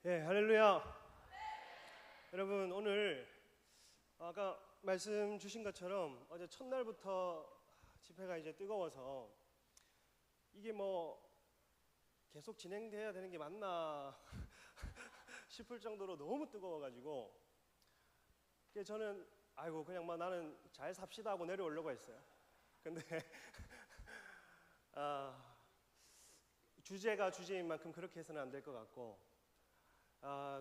예, 할렐루야. 여러분, 오늘 아까 말씀 주신 것처럼 어제 첫날부터 집회가 이제 뜨거워서 이게 뭐 계속 진행돼야 되는 게 맞나 싶을 정도로 너무 뜨거워가지고 저는 그냥 나는 잘 삽시다 하고 내려오려고 했어요. 근데 주제가 주제인 만큼 그렇게 해서는 안 될 것 같고,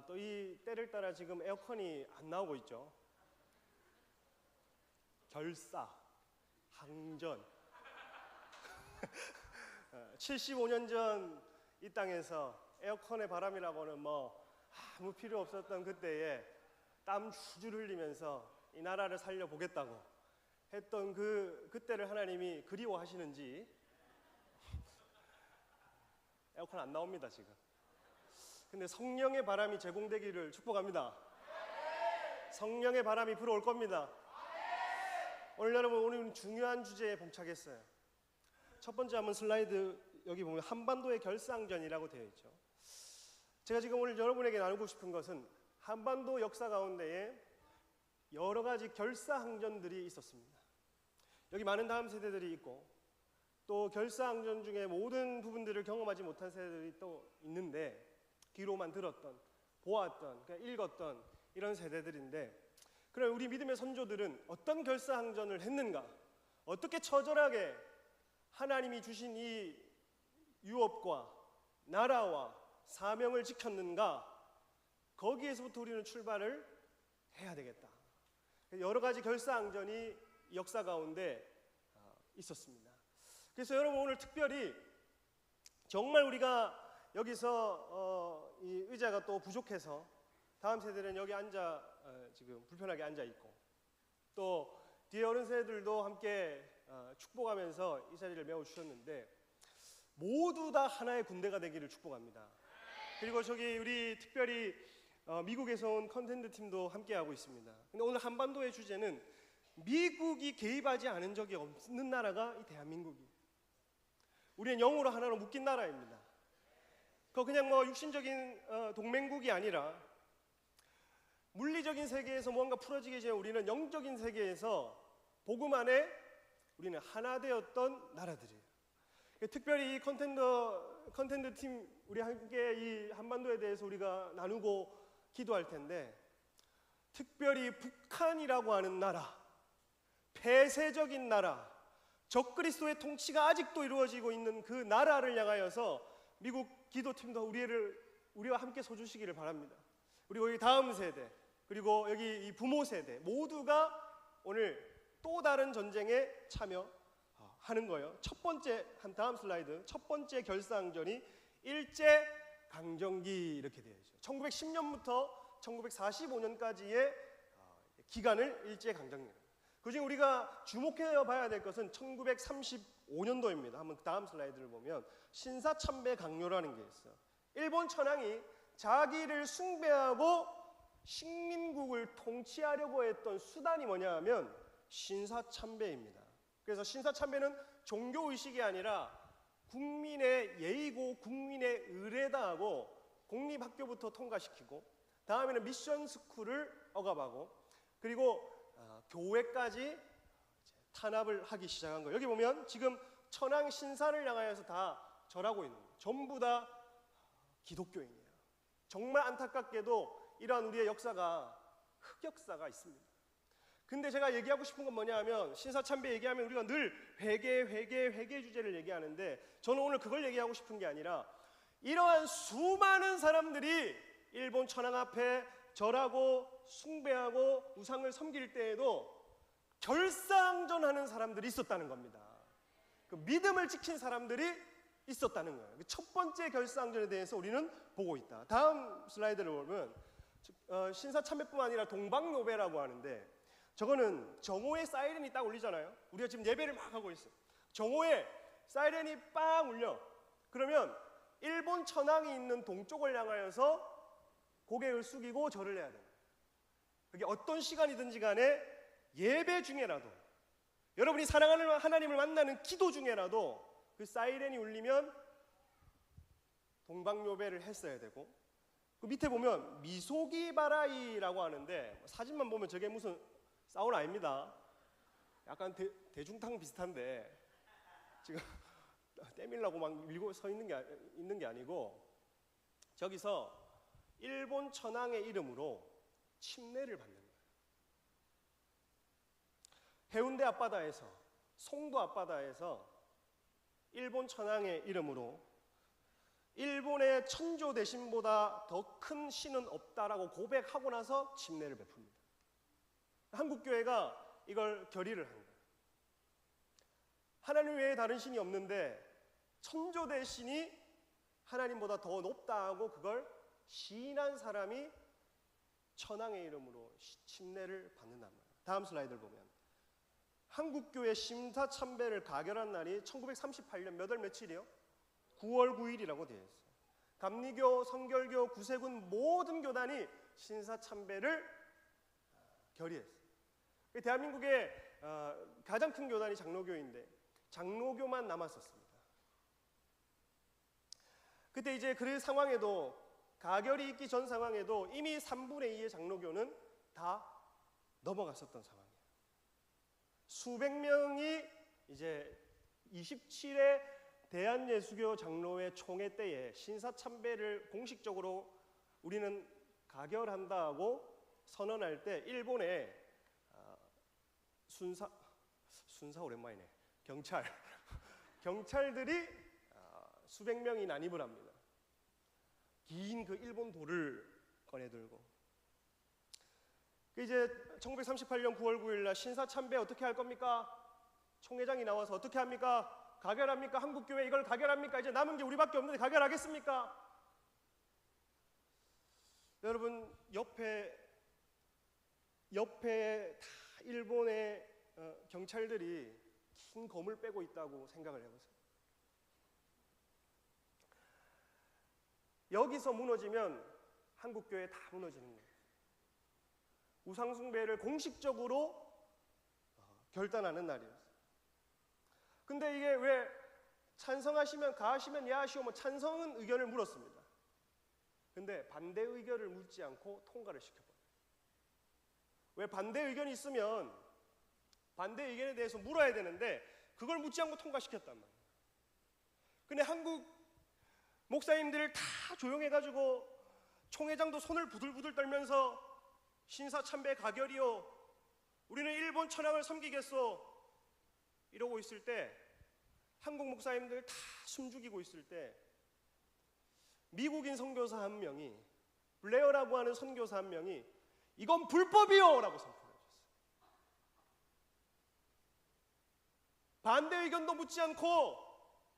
또 이 때를 따라 지금 에어컨이 안 나오고 있죠. 결사, 항전 75년 전 이 땅에서 에어컨의 바람이라고는 뭐 아무 필요 없었던 그때에 땀 줄줄 흘리면서 이 나라를 살려보겠다고 했던 그때를 하나님이 그리워하시는지 에어컨 안 나옵니다 지금. 근데 성령의 바람이 제공되기를 축복합니다. 성령의 바람이 불어올 겁니다. 오늘 여러분, 오늘 중요한 주제에 봉착했어요. 첫 번째 한번 슬라이드 여기 보면 한반도의 결사항전이라고 되어 있죠. 제가 지금 오늘 여러분에게 나누고 싶은 것은 한반도 역사 가운데에 여러 가지 결사항전들이 있었습니다. 여기 많은 다음 세대들이 있고 또 결사항전 중에 모든 부분들을 경험하지 못한 세대들이 또 있는데, 귀로만 들었던, 보았던, 읽었던 이런 세대들인데, 그럼 우리 믿음의 선조들은 어떤 결사항전을 했는가? 어떻게 처절하게 하나님이 주신 이 유업과 나라와 사명을 지켰는가? 거기에서부터 우리는 출발을 해야 되겠다. 여러 가지 결사항전이 역사 가운데 있었습니다. 그래서 여러분, 오늘 특별히 정말 우리가 여기서 이 의자가 또 부족해서 다음 세대는 여기 지금 불편하게 앉아 있고, 또 뒤에 어른 세대들도 함께 축복하면서 이 자리를 메워주셨는데, 모두 다 하나의 군대가 되기를 축복합니다. 그리고 저기 우리 특별히 미국에서 온 컨텐츠 팀도 함께 하고 있습니다. 근데 오늘 한반도의 주제는 미국이 개입하지 않은 적이 없는 나라가 이 대한민국이에요. 우리는 영으로 하나로 묶인 나라입니다. 그냥 육신적인 동맹국이 아니라 물리적인 세계에서 뭔가 풀어지기 전에 우리는 영적인 세계에서 복음 안에 우리는 하나 되었던 나라들이에요. 특별히 이 컨텐츠 팀 우리 함께 이 한반도에 대해서 우리가 나누고 기도할 텐데, 특별히 북한이라고 하는 나라, 폐쇄적인 나라, 적그리스도의 통치가 아직도 이루어지고 있는 그 나라를 향하여서 미국 기도팀도 우리와 함께 서주시기를 바랍니다. 그리고 이 다음 세대, 그리고 여기 이 부모 세대 모두가 오늘 또 다른 전쟁에 참여하는 거예요. 첫 번째, 다음 슬라이드, 첫 번째 결사항전이 일제강점기 이렇게 되어 있죠. 1910년부터 1945년까지의 기간을 일제강점기입니다. 그중에 우리가 주목해 봐야 될 것은 1935년도입니다. 한번 다음 슬라이드를 보면 신사참배 강요라는 게 있어요. 일본 천황이 자기를 숭배하고 식민국을 통치하려고 했던 수단이 뭐냐 하면 신사참배입니다. 그래서 신사참배는 종교의식이 아니라 국민의 예의고 국민의 의례다 하고 공립학교부터 통과시키고, 다음에는 미션 스쿨을 억압하고, 그리고 교회까지 탄압을 하기 시작한 거예요. 여기 보면 지금 천황 신사를 향하여서 다 절하고 있는 거예요. 전부 다 기독교인이에요. 정말 안타깝게도 이러한 우리의 역사가 흑역사가 있습니다. 근데 제가 얘기하고 싶은 건 뭐냐 하면, 신사참배 얘기하면 우리가 늘 회개 주제를 얘기하는데, 저는 오늘 그걸 얘기하고 싶은 게 아니라 이러한 수많은 사람들이 일본 천황 앞에 절하고 숭배하고 우상을 섬길 때에도 결사항전하는 사람들이 있었다는 겁니다. 그 믿음을 지킨 사람들이 있었다는 거예요. 첫 번째 결사항전에 대해서 우리는 보고 있다. 다음 슬라이드를 보면 신사참배뿐만 아니라 동방노배라고 하는데, 저거는 정오에 사이렌이 딱 울리잖아요. 우리가 지금 예배를 막 하고 있어요. 정오에 사이렌이 빵 울려. 그러면 일본 천황이 있는 동쪽을 향하여서 고개를 숙이고 절을 해야 돼요. 그게 어떤 시간이든지 간에 예배 중에라도, 여러분이 사랑하는 하나님을 만나는 기도 중에라도 그 사이렌이 울리면 동방요배를 했어야 되고, 그 밑에 보면 미소기바라이라고 하는데 사진만 보면 저게 무슨 사우나 아닙니다. 약간 대중탕 비슷한데 지금 때밀라고 막 밀고 서 있는 게 아니고 저기서 일본 천황의 이름으로 침례를 받는 거예요. 해운대 앞바다에서, 송도 앞바다에서 일본 천황의 이름으로 일본의 천조 대신보다 더 큰 신은 없다라고 고백하고 나서 침례를 베풉니다. 한국교회가 이걸 결의를 한 거예요. 하나님 외에 다른 신이 없는데 천조 대신이 하나님보다 더 높다 하고 그걸 시인한 사람이 천황의 이름으로 침례를 받는단 말이에요. 다음 슬라이드를 보면 한국교회 신사참배를 가결한 날이 1938년 몇 월 며칠이요? 9월 9일이라고 되어 있어요. 감리교, 성결교, 구세군 모든 교단이 신사참배를 결의했어요. 대한민국의 가장 큰 교단이 장로교인데 장로교만 남았었습니다. 그때 이제 그 상황에도 가결이 있기 전 상황에도 이미 3분의 2의 장로교는 다 넘어갔었던 상황이에요. 수백 명이 이제 27회 대한예수교 장로회 총회 때에 신사참배를 공식적으로 우리는 가결한다고 선언할 때 일본의 순사 오랜만이네. 경찰들이 수백 명이 난입을 합니다. 긴 그 일본 돌을 꺼내 들고. 이제 1938년 9월 9일 날 신사참배 어떻게 할 겁니까? 총회장이 나와서 어떻게 합니까? 가결합니까? 한국교회 이걸 가결합니까? 이제 남은 게 우리밖에 없는데 가결하겠습니까? 여러분 옆에 다 일본의 경찰들이 긴 검을 빼고 있다고 생각을 해보세요. 여기서 무너지면 한국교회 다 무너지는 거예요. 우상숭배를 공식적으로 결단하는 날이었어요. 근데 이게 왜 찬성하시면 가하시면 야하시오 뭐 찬성은 의견을 물었습니다. 근데 반대 의견을 묻지 않고 통과를 시켜버려요. 왜 반대 의견이 있으면 반대 의견에 대해서 물어야 되는데 그걸 묻지 않고 통과시켰단 말이에요. 근데 한국 목사님들 다 조용해가지고 총회장도 손을 부들부들 떨면서 신사참배 가결이요 우리는 일본 천황을 섬기겠소 이러고 있을 때 한국 목사님들 다 숨죽이고 있을 때 미국인 선교사 한 명이 블레어라고 하는 선교사 한 명이 이건 불법이요 라고 선포해줬어요. 반대 의견도 묻지 않고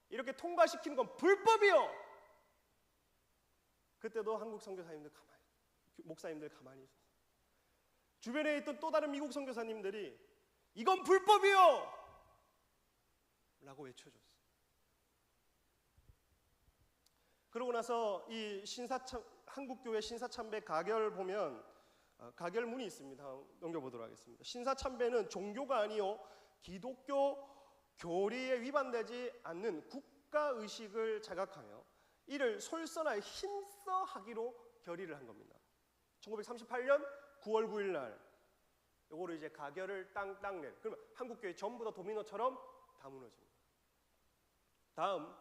이렇게 통과시키는 건 불법이요. 그때도 한국 목사님들 가만히 있었어요. 주변에 있던 또 다른 미국 선교사님들이 이건 불법이요 라고 외쳐줬어요. 그러고 나서 이 한국교회 신사참배 가결 보면 가결문이 있습니다. 넘겨보도록 하겠습니다. 신사참배는 종교가 아니요 기독교 교리에 위반되지 않는 국가의식을 자각하며 이를 솔선하여 힘써 하기로 결의를 한 겁니다. 1938년 9월 9일 날 요거를 이제 가결을 땅땅 내. 그러면 한국교회 전부 다 도미노처럼 다 무너집니다. 다음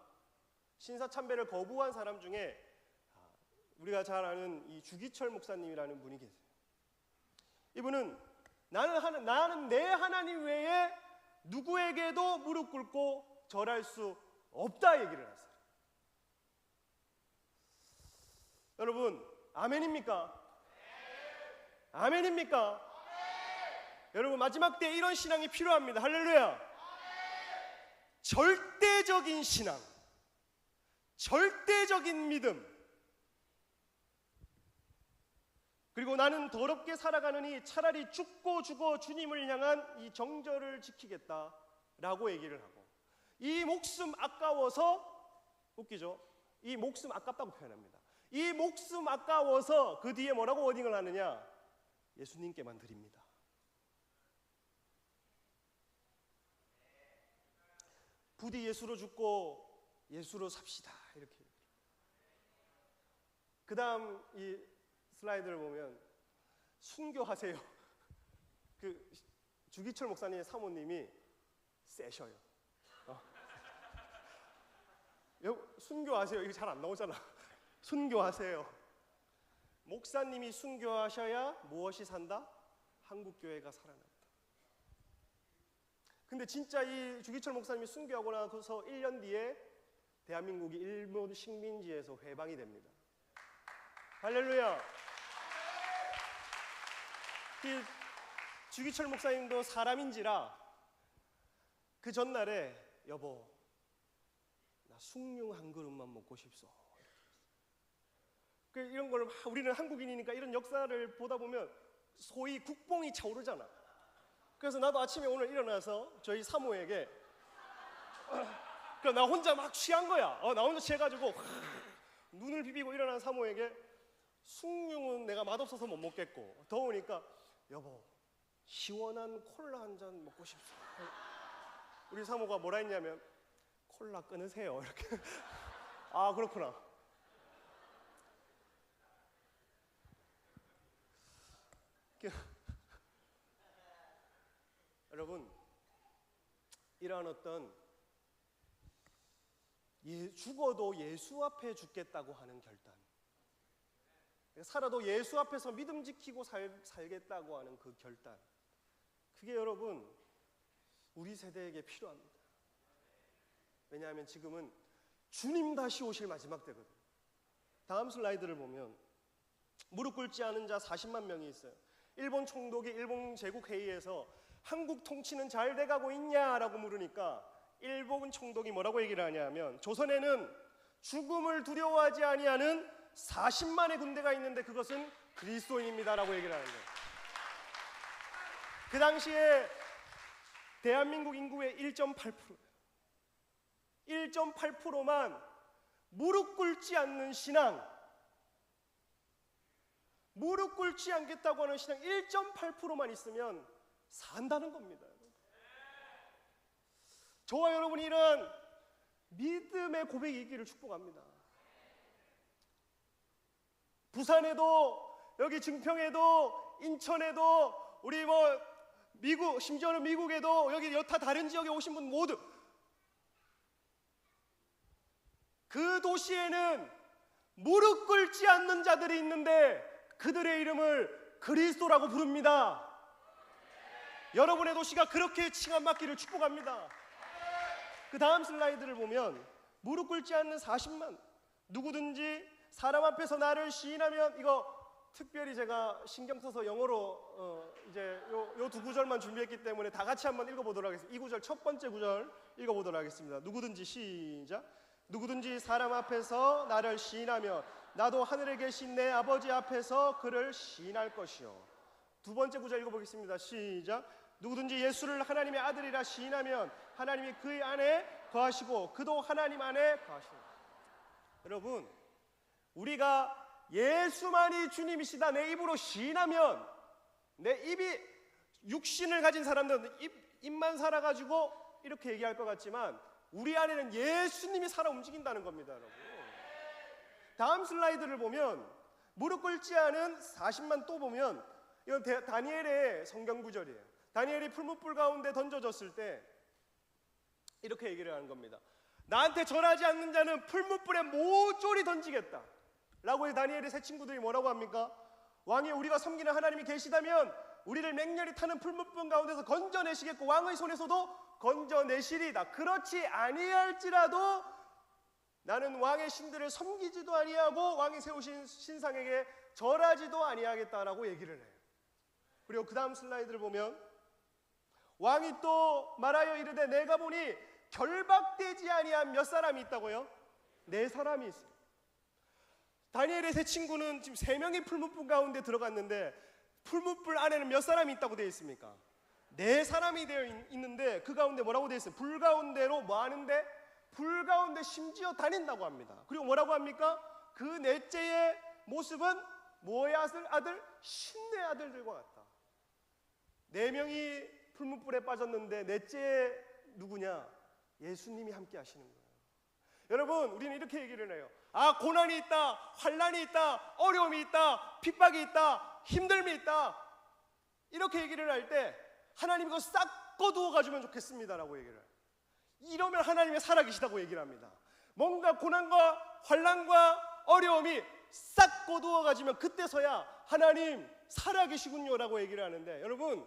신사참배를 거부한 사람 중에 우리가 잘 아는 이 주기철 목사님이라는 분이 계세요. 이분은 나는 내 하나님 외에 누구에게도 무릎 꿇고 절할 수 없다 얘기를 하세요. 여러분 아멘입니까? 아멘입니까? 여러분 마지막 때 이런 신앙이 필요합니다. 할렐루야. 절대적인 신앙, 절대적인 믿음. 그리고 나는 더럽게 살아가느니 차라리 죽고 죽어 주님을 향한 이 정절을 지키겠다라고 얘기를 하고, 이 목숨 아까워서, 웃기죠? 이 목숨 아깝다고 표현합니다. 이 목숨 아까워서 그 뒤에 뭐라고 워딩을 하느냐? 예수님께만 드립니다. 부디 예수로 죽고 예수로 삽시다 이렇게. 그 다음 이 슬라이드를 보면 순교하세요. 그 주기철 목사님의 사모님이 세셔요. 순교하세요. 이거 잘 안 나오잖아. 순교하세요. 목사님이 순교하셔야 무엇이 산다? 한국교회가 살아난다. 근데 진짜 이 주기철 목사님이 순교하고 나서 1년 뒤에 대한민국이 일본 식민지에서 해방이 됩니다. 할렐루야. 이 주기철 목사님도 사람인지라 그 전날에 여보 나 숭늉 한 그릇만 먹고 싶소. 이런 걸 우리는 한국인이니까 이런 역사를 보다 보면 소위 국뽕이 차오르잖아. 그래서 나도 아침에 오늘 일어나서 저희 사모에게 나 혼자 막 취한 거야. 나 혼자 취해가지고 눈을 비비고 일어난 사모에게 숭늉은 내가 맛없어서 못 먹겠고 더우니까 여보 시원한 콜라 한 잔 먹고 싶소. 우리 사모가 뭐라 했냐면 콜라 끊으세요 이렇게. 아 그렇구나. 여러분 이러한 어떤 죽어도 예수 앞에 죽겠다고 하는 결단, 살아도 예수 앞에서 믿음 지키고 살겠다고 하는 그 결단, 그게 여러분 우리 세대에게 필요합니다. 왜냐하면 지금은 주님 다시 오실 마지막 때거든요. 다음 슬라이드를 보면 무릎 꿇지 않은 자 40만 명이 있어요. 일본 총독이 일본 제국회의에서 한국 통치는 잘 돼가고 있냐라고 물으니까 일본 총독이 뭐라고 얘기를 하냐면 조선에는 죽음을 두려워하지 아니하는 40만의 군대가 있는데 그것은 그리스도인입니다라고 얘기를 하는 거예요. 그 당시에 대한민국 인구의 1.8%예요. 1.8%만 무릎 꿇지 않는 신앙, 무릎 꿇지 않겠다고 하는 신앙 1.8%만 있으면 산다는 겁니다. 저와 여러분이 이런 믿음의 고백이 있기를 축복합니다. 부산에도 여기 증평에도 인천에도 우리 미국 심지어는 미국에도 여기 여타 다른 지역에 오신 분 모두 그 도시에는 무릎 꿇지 않는 자들이 있는데 그들의 이름을 그리스도라고 부릅니다. 여러분의 도시가 그렇게 칭함 받기를 축복합니다. 그 다음 슬라이드를 보면 무릎 꿇지 않는 40만, 누구든지 사람 앞에서 나를 시인하면, 이거 특별히 제가 신경 써서 영어로 이제 요 두 구절만 준비했기 때문에 다 같이 한번 읽어보도록 하겠습니다. 이 구절, 첫 번째 구절 읽어보도록 하겠습니다. 누구든지, 시작. 누구든지 사람 앞에서 나를 시인하며 나도 하늘에 계신 내 아버지 앞에서 그를 시인할 것이요. 두 번째 구절 읽어보겠습니다. 시작. 누구든지 예수를 하나님의 아들이라 시인하면 하나님이 그의 안에 거하시고 그도 하나님 안에 거하시고. 여러분, 우리가 예수만이 주님이시다 내 입으로 시인하면, 내 입이 육신을 가진 사람들은 입만 살아가지고 이렇게 얘기할 것 같지만 우리 안에는 예수님이 살아 움직인다는 겁니다. 여러분, 다음 슬라이드를 보면 무릎 꿇지 않은 40만 또 보면 이건 다니엘의 성경 구절이에요. 다니엘이 풀무불 가운데 던져졌을 때 이렇게 얘기를 하는 겁니다. 나한테 절하지 않는 자는 풀무불에 모조리 던지겠다 라고 다니엘의 세 친구들이 뭐라고 합니까? 왕이 우리가 섬기는 하나님이 계시다면 우리를 맹렬히 타는 풀무불 가운데서 건져내시겠고 왕의 손에서도 건져내시리다. 그렇지 아니할지라도 나는 왕의 신들을 섬기지도 아니하고 왕이 세우신 신상에게 절하지도 아니하겠다라고 얘기를 해요. 그리고 그 다음 슬라이드를 보면 왕이 또 말하여 이르되 내가 보니 결박되지 아니한 몇 사람이 있다고요? 4사람이 있어요. 다니엘의 세 친구는 지금 3명이 풀무불 가운데 들어갔는데 풀무불 안에는 몇 사람이 있다고 되어 있습니까? 4사람이 되어 있는데 그 가운데 뭐라고 되어 있어요? 불 가운데로 뭐 하는데? 불 가운데 심지어 다닌다고 합니다. 그리고 뭐라고 합니까? 그 넷째의 모습은 뭐의 아들? 신의 아들들과 같다. 4명이 풀무불에 빠졌는데 넷째 누구냐? 예수님이 함께 하시는 거예요. 여러분, 우리는 이렇게 얘기를 해요. 고난이 있다, 환난이 있다, 어려움이 있다, 핍박이 있다, 힘듦이 있다, 이렇게 얘기를 할 때 하나님 이거 싹 거두어 가주면 좋겠습니다라고 얘기를 해요. 이러면 하나님이 살아계시다고 얘기를 합니다. 뭔가 고난과 환난과 어려움이 싹 거두어 가지면 그때서야 하나님 살아계시군요라고 얘기를 하는데, 여러분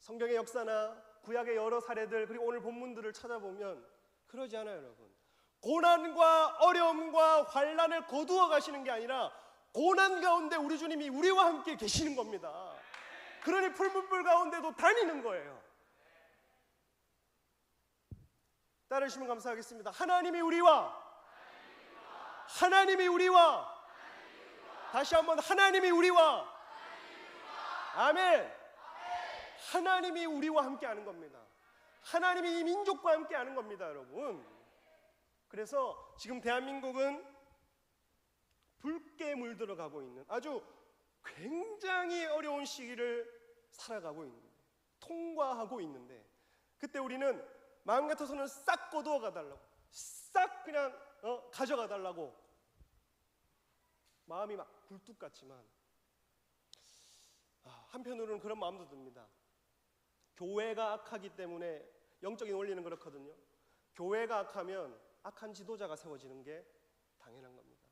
성경의 역사나 구약의 여러 사례들 그리고 오늘 본문들을 찾아보면 그러지 않아요. 여러분, 고난과 어려움과 환난을 거두어 가시는 게 아니라 고난 가운데 우리 주님이 우리와 함께 계시는 겁니다. 그러니 풀문불 가운데도 다니는 거예요. 따르시면 감사하겠습니다. 하나님이 우리와 다시 한번 하나님이 우리와 아멘. 하나님이 우리와 함께 하는 겁니다. 하나님이 이 민족과 함께 하는 겁니다, 여러분. 그래서 지금 대한민국은 붉게 물들어가고 있는 아주 굉장히 어려운 시기를 살아가고 있는데, 통과하고 있는데, 그때 우리는 마음 같아서는 싹 거두어 가달라고, 싹 그냥 가져가 달라고 마음이 막 굴뚝 같지만 한편으로는 그런 마음도 듭니다. 교회가 악하기 때문에 영적인 원리는 그렇거든요. 교회가 악하면 악한 지도자가 세워지는 게 당연한 겁니다.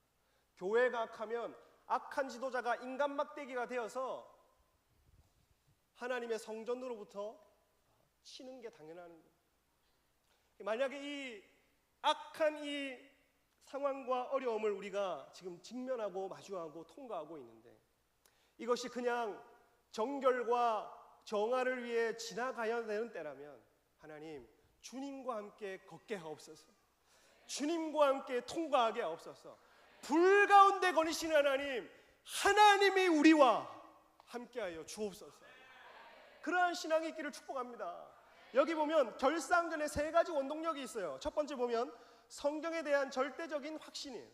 교회가 악하면 악한 지도자가 인간 막대기가 되어서 하나님의 성전으로부터 치는 게 당연한 거예요. 만약에 이 악한 이 상황과 어려움을 우리가 지금 직면하고 마주하고 통과하고 있는데, 이것이 그냥 정결과 정화를 위해 지나가야 되는 때라면 하나님 주님과 함께 걷게 하옵소서. 주님과 함께 통과하게 하옵소서. 불 가운데 거니시는 하나님, 하나님이 우리와 함께하여 주옵소서. 그러한 신앙이 있기를 축복합니다. 여기 보면 결상전에 세 가지 원동력이 있어요. 첫 번째 보면 성경에 대한 절대적인 확신이에요.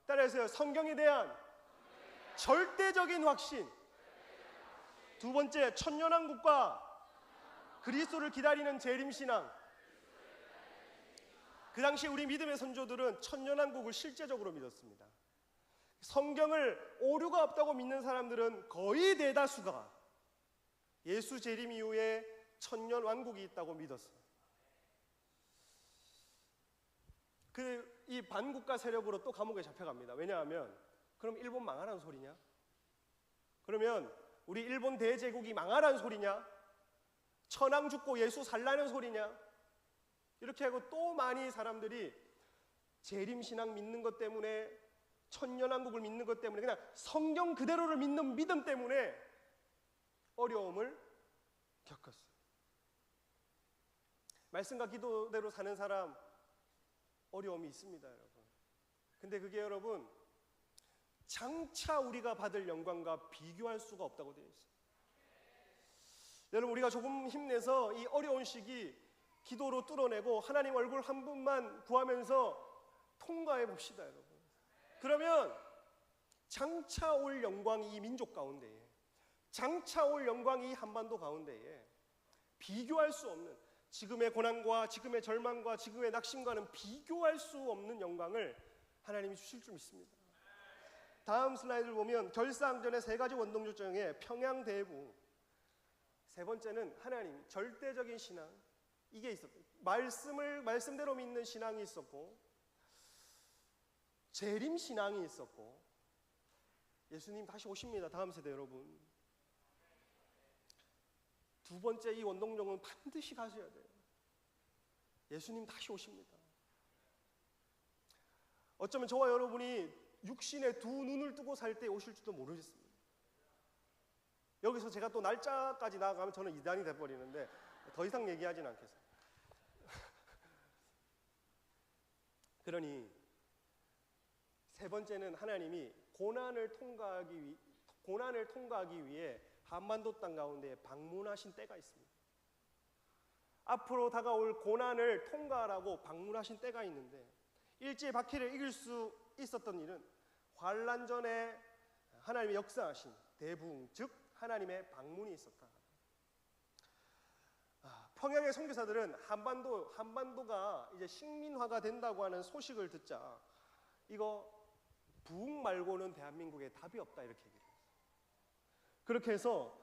따라해서요. 성경에 대한 절대적인 확신. 두 번째, 천년왕국과 그리스도를 기다리는 재림신앙. 그 당시 우리 믿음의 선조들은 천년왕국을 실제적으로 믿었습니다. 성경을 오류가 없다고 믿는 사람들은 거의 대다수가 예수 재림 이후에 천년왕국이 있다고 믿었어요. 이 반국가 세력으로 또 감옥에 잡혀갑니다. 왜냐하면 그럼 일본 망하라는 소리냐? 그러면 우리 일본 대제국이 망하라는 소리냐? 천황 죽고 예수 살라는 소리냐? 이렇게 하고 또 많이 사람들이 재림신앙 믿는 것 때문에, 천년왕국을 믿는 것 때문에, 그냥 성경 그대로를 믿는 믿음 때문에 어려움을 겪었어요. 말씀과 기도대로 사는 사람 어려움이 있습니다, 여러분. 근데 그게 여러분 장차 우리가 받을 영광과 비교할 수가 없다고 되어 있어요. 여러분, 우리가 조금 힘내서 이 어려운 시기 기도로 뚫어내고 하나님 얼굴 한 분만 구하면서 통과해 봅시다, 여러분. 그러면 장차 올 영광이 이 민족 가운데에, 장차 올 영광이 이 한반도 가운데에 비교할 수 없는, 지금의 고난과 지금의 절망과 지금의 낙심과는 비교할 수 없는 영광을 하나님이 주실 줄 믿습니다. 다음 슬라이드를 보면 결사항전의 세 가지 원동력 중에 평양대부, 세 번째는 하나님 절대적인 신앙, 이게 있었고, 말씀대로 믿는 신앙이 있었고, 재림 신앙이 있었고, 예수님 다시 오십니다. 다음 세대 여러분. 두 번째 이 원동력은 반드시 가셔야 돼요. 예수님 다시 오십니다. 어쩌면 저와 여러분이 육신의 두 눈을 뜨고 살 때 오실지도 모르겠습니다. 여기서 제가 또 날짜까지 나아가면 저는 이단이 돼버리는데 더 이상 얘기하진 않겠습니다. 그러니 세 번째는 하나님이 고난을 통과하기 위해 한반도 땅 가운데 방문하신 때가 있습니다. 앞으로 다가올 고난을 통과하라고 방문하신 때가 있는데, 일제바퀴를 이길 수 있었던 일은 환란 전에 하나님의 역사하신 대부흥, 즉 하나님의 방문이 있었다. 평양의 선교사들은 한반도가 이제 식민화가 된다고 하는 소식을 듣자 이거 부흥 말고는 대한민국에 답이 없다 이렇게 얘기를 했어요. 그렇게 해서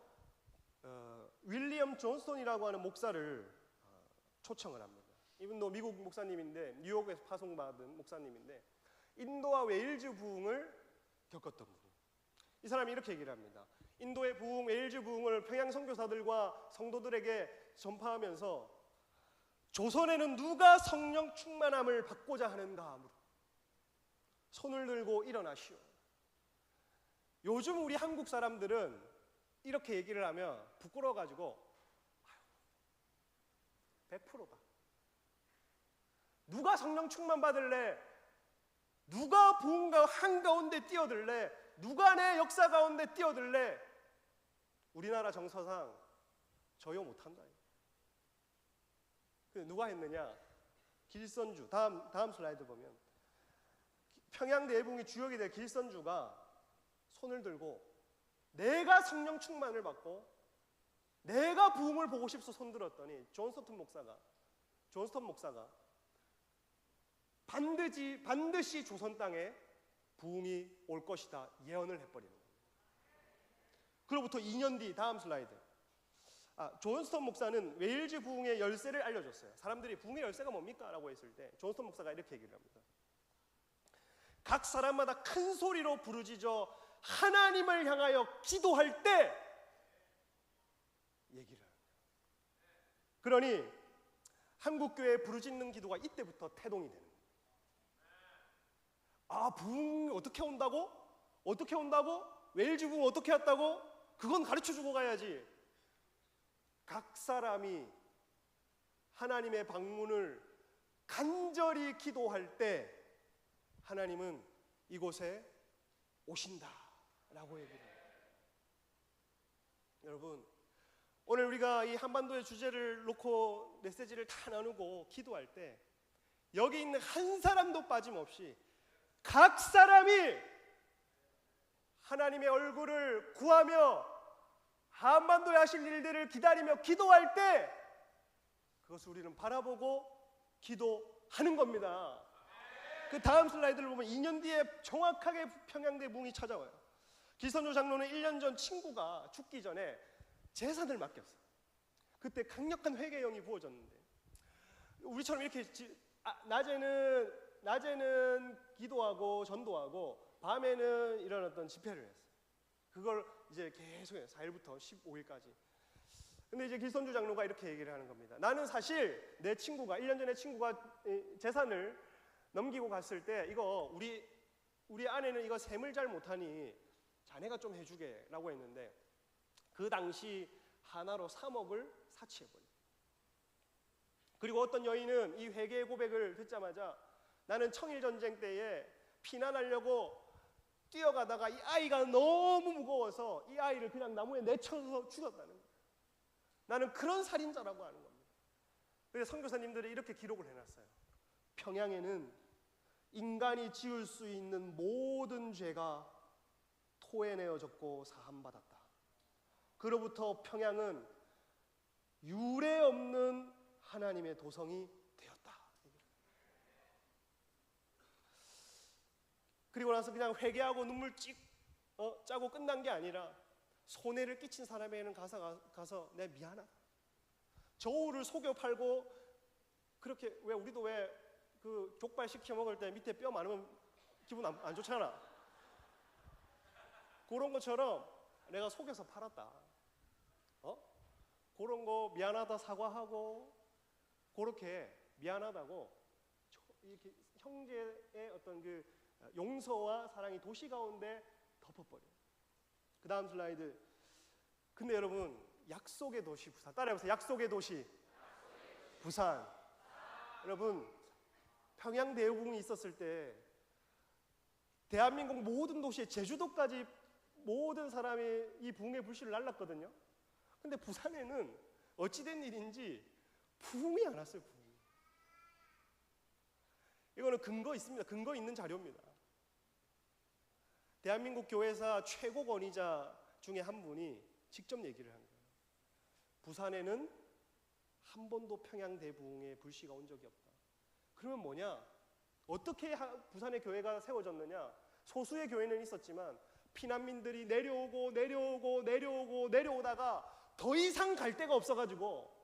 윌리엄 존스톤이라고 하는 목사를 초청을 합니다. 이분도 미국 목사님인데 뉴욕에서 파송받은 목사님인데 인도와 웨일즈 부흥을 겪었던 분이에요. 이 사람이 이렇게 얘기를 합니다. 인도의 부흥, 웨일즈 부흥을 평양 선교사들과 성도들에게 전파하면서 조선에는 누가 성령 충만함을 받고자 하는가 하므로 손을 들고 일어나시오. 요즘 우리 한국 사람들은 이렇게 얘기를 하면 부끄러워가지고 100%다. 누가 성령 충만 받을래? 누가 부흥가 한가운데 뛰어들래? 누가 내 역사 가운데 뛰어들래? 우리나라 정서상 저요 못한다. 누가 했느냐? 길선주. 다음 슬라이드 보면 평양 대부흥의 주역이 될 길선주가 손을 들고 내가 성령 충만을 받고 내가 부흥을 보고 싶어 손 들었더니 존스턴 목사가 반드시 조선 땅에 부흥이 올 것이다 예언을 해버리는 겁니다. 그로부터 2년 뒤 다음 슬라이드. 존스턴 목사는 웨일즈 부흥의 열쇠를 알려줬어요. 사람들이 부흥의 열쇠가 뭡니까? 라고 했을 때 존스턴 목사가 이렇게 얘기를 합니다. 각 사람마다 큰 소리로 부르짖어 하나님을 향하여 기도할 때 얘기를 합니다. 그러니 한국교회의 부르짖는 기도가 이때부터 태동이 되는 거예요. 부흥이 어떻게 온다고? 어떻게 온다고? 웨일즈 부흥 어떻게 왔다고? 그건 가르쳐주고 가야지. 각 사람이 하나님의 방문을 간절히 기도할 때 하나님은 이곳에 오신다라고 얘기를 해요. 여러분, 오늘 우리가 이 한반도의 주제를 놓고 메시지를 다 나누고 기도할 때 여기 있는 한 사람도 빠짐없이 각 사람이 하나님의 얼굴을 구하며 한반도에 하실 일들을 기다리며 기도할 때 그것을 우리는 바라보고 기도하는 겁니다. 그 다음 슬라이드를 보면 2년 뒤에 정확하게 평양대 부흥이 찾아와요. 길선주 장로는 1년 전 친구가 죽기 전에 재산을 맡겼어요. 그때 강력한 회개형이 부어졌는데 우리처럼 이렇게 낮에는 기도하고 전도하고 밤에는 이런 어떤 집회를 했어요. 그걸 이제 계속해요. 4일부터 15일까지. 근데 이제 길선주 장로가 이렇게 얘기를 하는 겁니다. 나는 사실 내 친구가 1년 전에 친구가 재산을 넘기고 갔을 때 이거 우리 아내는 이거 셈을 잘 못하니 자네가 좀 해주게 라고 했는데 그 당시 하나로 3억을 사치해버려요. 그리고 어떤 여인은 이 회개의 고백을 듣자마자 나는 청일전쟁 때에 피난하려고 뛰어가다가 이 아이가 너무 무거워서 이 아이를 그냥 나무에 내쳐서 죽였다는 거예요. 나는 그런 살인자라고 하는 겁니다. 그래서 선교사님들이 이렇게 기록을 해놨어요. 평양에는 인간이 지을 수 있는 모든 죄가 토해내어졌고 사함받았다. 그로부터 평양은 유례 없는 하나님의 도성이 되었다. 그리고 나서 그냥 회개하고 눈물 짜고 끝난 게 아니라 손해를 끼친 사람에게는 가서 내 미안하다. 저울을 속여 팔고 그렇게 왜 우리도 왜 그 족발 시켜 먹을 때 밑에 뼈 많으면 기분 안 좋잖아. 그런 것처럼 내가 속여서 팔았다. 그런 거 미안하다 사과하고 그렇게 미안하다고 이렇게 형제의 어떤 그 용서와 사랑이 도시 가운데 덮어버려요. 그 다음 슬라이드. 근데 여러분 약속의 도시 부산 따라해보세요. 약속의 도시 부산. 여러분 평양 대부흥이 있었을 때 대한민국 모든 도시에 제주도까지 모든 사람이 이 부흥의 불씨를 날랐거든요. 근데 부산에는 어찌된 일인지 부흥이 안 왔어요. 부흥이. 이거는 근거 있습니다. 근거 있는 자료입니다. 대한민국 교회사 최고 권위자 중에 한 분이 직접 얘기를 한 거예요. 부산에는 한 번도 평양 대부흥의 불씨가 온 적이 없다. 그러면 뭐냐? 어떻게 부산의 교회가 세워졌느냐? 소수의 교회는 있었지만 피난민들이 내려오다가 더 이상 갈 데가 없어가지고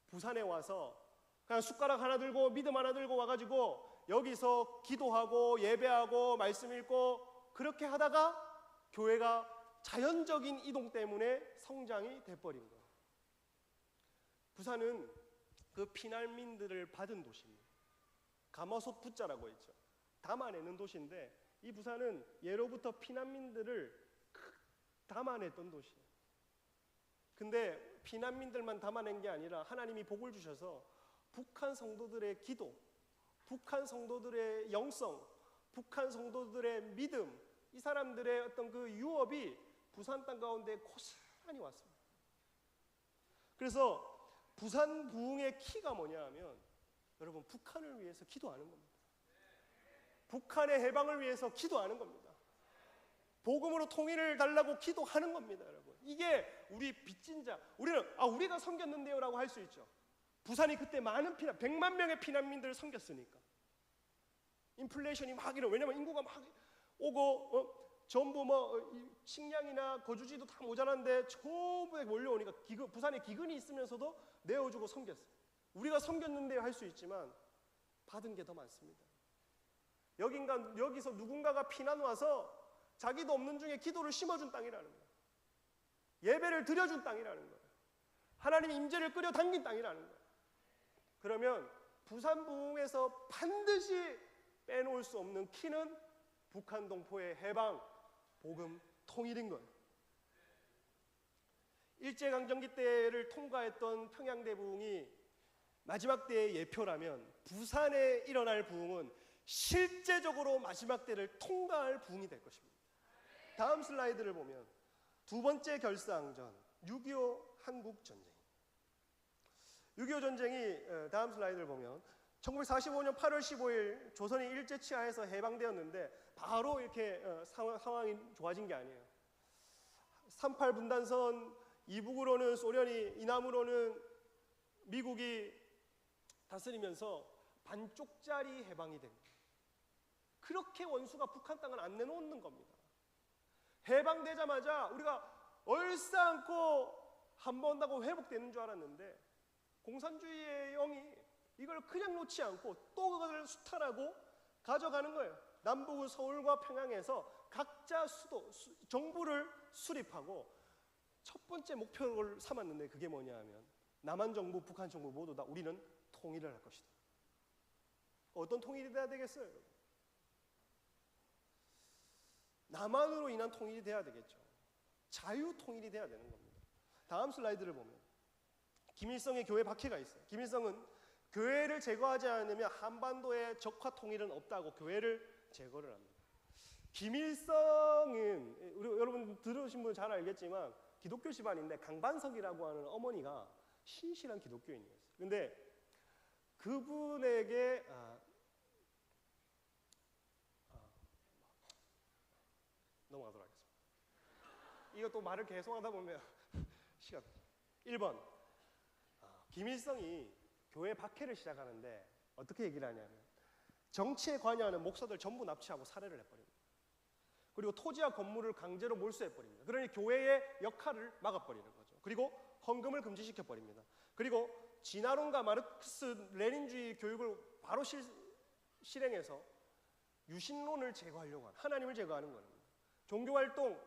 부산에 와서 그냥 숟가락 하나 들고 믿음 하나 들고 와가지고 여기서 기도하고 예배하고 말씀 읽고 그렇게 하다가 교회가 자연적인 이동 때문에 성장이 돼버린 거예요. 부산은 그 피난민들을 받은 도시입니다. 가마솥 부자라고 했죠. 담아내는 도시인데 이 부산은 예로부터 피난민들을 담아냈던 도시예요. 근데 피난민들만 담아낸 게 아니라 하나님이 복을 주셔서 북한 성도들의 기도, 북한 성도들의 영성, 북한 성도들의 믿음, 이 사람들의 어떤 그 유업이 부산 땅 가운데 고스란히 왔습니다. 그래서 부산 부흥의 키가 뭐냐 하면 여러분 북한을 위해서 기도하는 겁니다. 북한의 해방을 위해서 기도하는 겁니다. 복음으로 통일을 달라고 기도하는 겁니다, 여러분. 이게 우리 빚진 자. 우리가 섬겼는데요 라고 할 수 있죠. 부산이 그때 많은 100만 명의 피난민들을 섬겼으니까. 인플레이션이 막 이러. 왜냐면 인구가 막 오고 전부 식량이나 거주지도 다 모자란데 전부 몰려오니까 부산에 기근이 있으면서도 내어주고 섬겼어요. 우리가 섬겼는데요 할 수 있지만 받은 게 더 많습니다. 여기서 누군가가 피난 와서 자기도 없는 중에 기도를 심어준 땅이라는 거예요. 예배를 드려준 땅이라는 거예요. 하나님의 임재를 끌어당긴 땅이라는 거예요. 그러면 부산 부흥에서 반드시 빼놓을 수 없는 키는 북한 동포의 해방, 복음, 통일인 거예요. 일제강점기 때를 통과했던 평양대 부흥이 마지막 때의 예표라면 부산에 일어날 부흥은 실제적으로 마지막 때를 통과할 부흥이 될 것입니다. 다음 슬라이드를 보면 두 번째 결사항전 6.25 한국전쟁. 6.25 전쟁이 다음 슬라이드를 보면 1945년 8월 15일 조선이 일제치하에서 해방되었는데 바로 이렇게 상황이 좋아진 게 아니에요. 38 분단선 이북으로는 소련이, 이남으로는 미국이 다스리면서 반쪽짜리 해방이 됩니다. 그렇게 원수가 북한 땅을 안 내놓는 겁니다. 해방되자마자 우리가 얼싸안고 한 번 하고 회복되는 줄 알았는데 공산주의의 영이 이걸 그냥 놓지 않고 또 그것을 수탈하고 가져가는 거예요. 남북은 서울과 평양에서 각자 정부를 수립하고 첫 번째 목표를 삼았는데 그게 뭐냐 하면 남한 정부, 북한 정부 모두 다 우리는 통일을 할 것이다. 어떤 통일이 돼야 되겠어요, 여러분? 남한으로 인한 통일이 돼야 되겠죠. 자유 통일이 돼야 되는 겁니다. 다음 슬라이드를 보면 김일성의 교회 박해가 있어요. 김일성은 교회를 제거하지 않으면 한반도의 적화 통일은 없다고 교회를 제거를 합니다. 김일성은 여러분 들으신 분 잘 알겠지만 기독교 집안인데 강반석이라고 하는 어머니가 신실한 기독교인이었어요. 근데 그분에게 넘어가도록 하겠습니다. 이것도 말을 계속 하다 보면 시간. 1번 김일성이 교회 박해를 시작하는데 어떻게 얘기를 하냐면 정치에 관여하는 목사들 전부 납치하고 살해를 해버립니다. 그리고 토지와 건물을 강제로 몰수해버립니다. 그러니 교회의 역할을 막아버리는 거죠. 그리고 헌금을 금지시켜버립니다. 그리고 진화론과 마르크스 레닌주의 교육을 바로 실행해서 유신론을 제거하려고 하는, 하나님을 제거하는 겁니다. 종교활동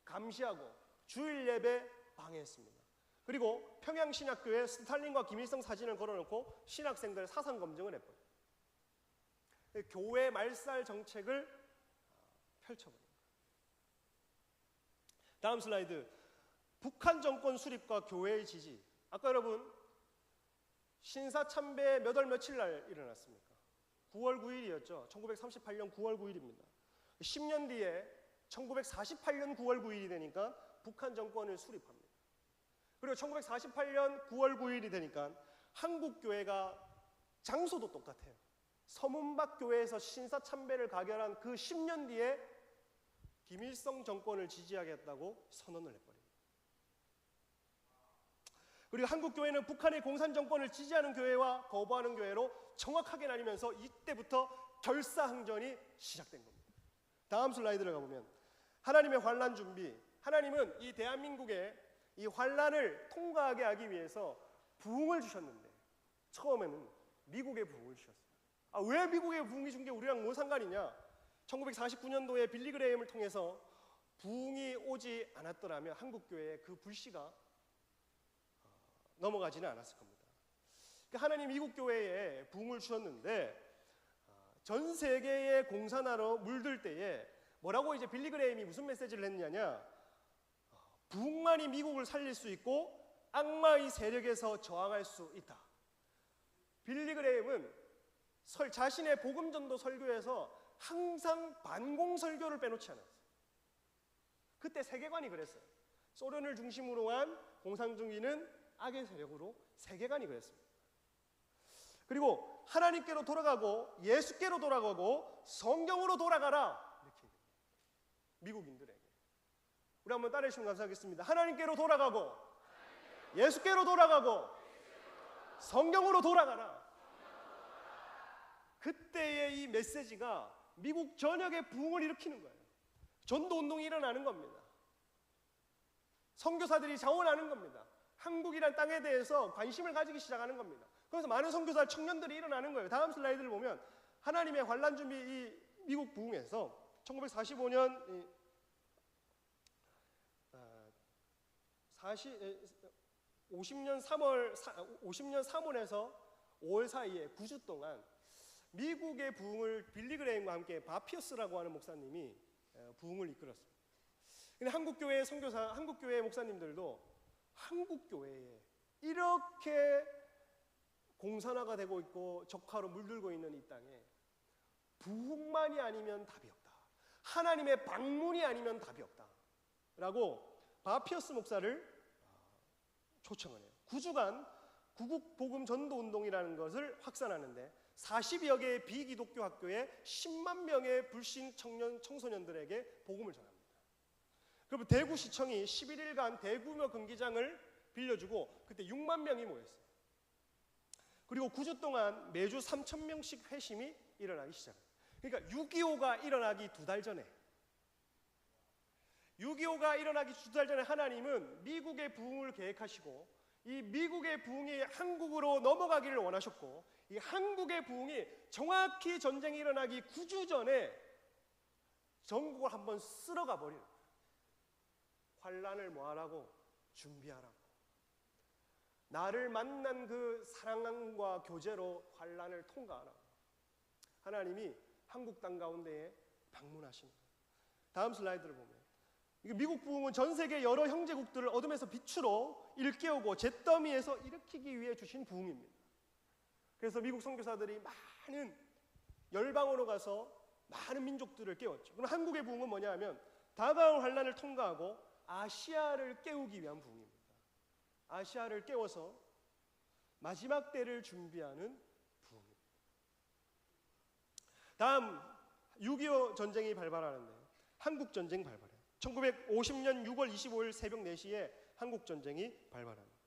감시하고 주일 예배 방해했습니다. 그리고 평양신학교에 스탈린과 김일성 사진을 걸어놓고 신학생들 사상 검증을 해버려요. 교회 말살 정책을 펼쳐버립니다. 다음 슬라이드. 북한 정권 수립과 교회의 지지. 아까 여러분 신사참배 몇 월 며칠 날 일어났습니까? 9월 9일이었죠. 1938년 9월 9일입니다. 10년 뒤에 1948년 9월 9일이 되니까 북한 정권을 수립합니다. 그리고 1948년 9월 9일이 되니까 한국교회가 장소도 똑같아요. 서문박 교회에서 신사참배를 가결한 그 10년 뒤에 김일성 정권을 지지하겠다고 선언을 해버립니다. 그리고 한국교회는 북한의 공산정권을 지지하는 교회와 거부하는 교회로 정확하게 나뉘면서 이때부터 결사항전이 시작된 겁니다. 다음 슬라이드를 가보면 하나님의 환난 준비, 하나님은 이 대한민국에 이 환난을 통과하게 하기 위해서 부흥을 주셨는데 처음에는 미국의 부흥을 주셨어요. 왜 미국의 부흥이 준 게 우리랑 뭐 상관이냐? 1949년도에 빌리 그레이엄을 통해서 부흥이 오지 않았더라면 한국교회에 그 불씨가 넘어가지는 않았을 겁니다. 그러니까 하나님 미국 교회에 부흥을 주셨는데 전 세계의 공산화로 물들 때에 뭐라고 이제 빌리 그레이엄이 무슨 메시지를 했냐냐? 부흥만이 미국을 살릴 수 있고 악마의 세력에서 저항할 수 있다. 빌리 그레이엄은 자신의 복음전도 설교에서 항상 반공 설교를 빼놓지 않았어요. 그때 세계관이 그랬어요. 소련을 중심으로 한 공산주의는 악의 세력으로 세계관이 그랬습니다. 그리고 하나님께로 돌아가고 예수께로 돌아가고 성경으로 돌아가라 이렇게 미국인들에게 우리 한번 따라해 주시면 감사하겠습니다. 하나님께로 돌아가고 예수께로 돌아가고 성경으로 돌아가라. 그때의 이 메시지가 미국 전역에 부흥을 일으키는 거예요. 전도운동이 일어나는 겁니다. 선교사들이 자원하는 겁니다. 한국이란 땅에 대해서 관심을 가지기 시작하는 겁니다. 그래서 많은 선교사 청년들이 일어나는 거예요. 다음 슬라이드를 보면 하나님의 환난 준비 이 미국 부흥에서 1945년 50년 3월에서 5월 사이에 9주 동안 미국의 부흥을 빌리 그레이엄과 함께 바피어스라고 하는 목사님이 부흥을 이끌었습니다. 근데 한국교회 선교사, 한국교회 목사님들도 한국교회에 이렇게 공산화가 되고 있고 적화로 물들고 있는 이 땅에 부흥만이 아니면 답이 없다. 하나님의 방문이 아니면 답이 없다. 라고 바피어스 목사를 초청을 해요. 9주간 구국복음 전도운동이라는 것을 확산하는데 40여 개의 비기독교 학교에 10만 명의 불신 청소년들에게 복음을 전합니다. 그리고 대구시청이 11일간 대규모 경기장을 빌려주고 그때 6만 명이 모였어요. 그리고 9주 동안 매주 3,000명씩 회심이 일어나기 시작합니다. 그러니까 6.25가 일어나기 2달 전에 6.25가 일어나기 2달 전에 하나님은 미국의 부흥을 계획하시고 이 미국의 부흥이 한국으로 넘어가기를 원하셨고 이 한국의 부흥이 정확히 전쟁이 일어나기 9주 전에 전국을 한번 쓸어가 버리는 거예요. 환란을 뭐하라고? 준비하라고. 나를 만난 그 사랑과 교제로 환란을 통과하라고. 하나님이 한국 땅 가운데에 방문하시는 거예요. 다음 슬라이드를 보면 미국 부흥은 전 세계 여러 형제국들을 어둠에서 빛으로 일깨우고 잿더미에서 일으키기 위해 주신 부흥입니다. 그래서 미국 선교사들이 많은 열방으로 가서 많은 민족들을 깨웠죠. 그럼 한국의 부흥은 뭐냐 하면 다가올 환란을 통과하고 아시아를 깨우기 위한 부흥입니다. 아시아를 깨워서 마지막 때를 준비하는 부흥입니다. 다음 6.25 전쟁이 발발하는데 한국 전쟁 발발해요. 1950년 6월 25일 새벽 4시에 한국 전쟁이 발발합니다.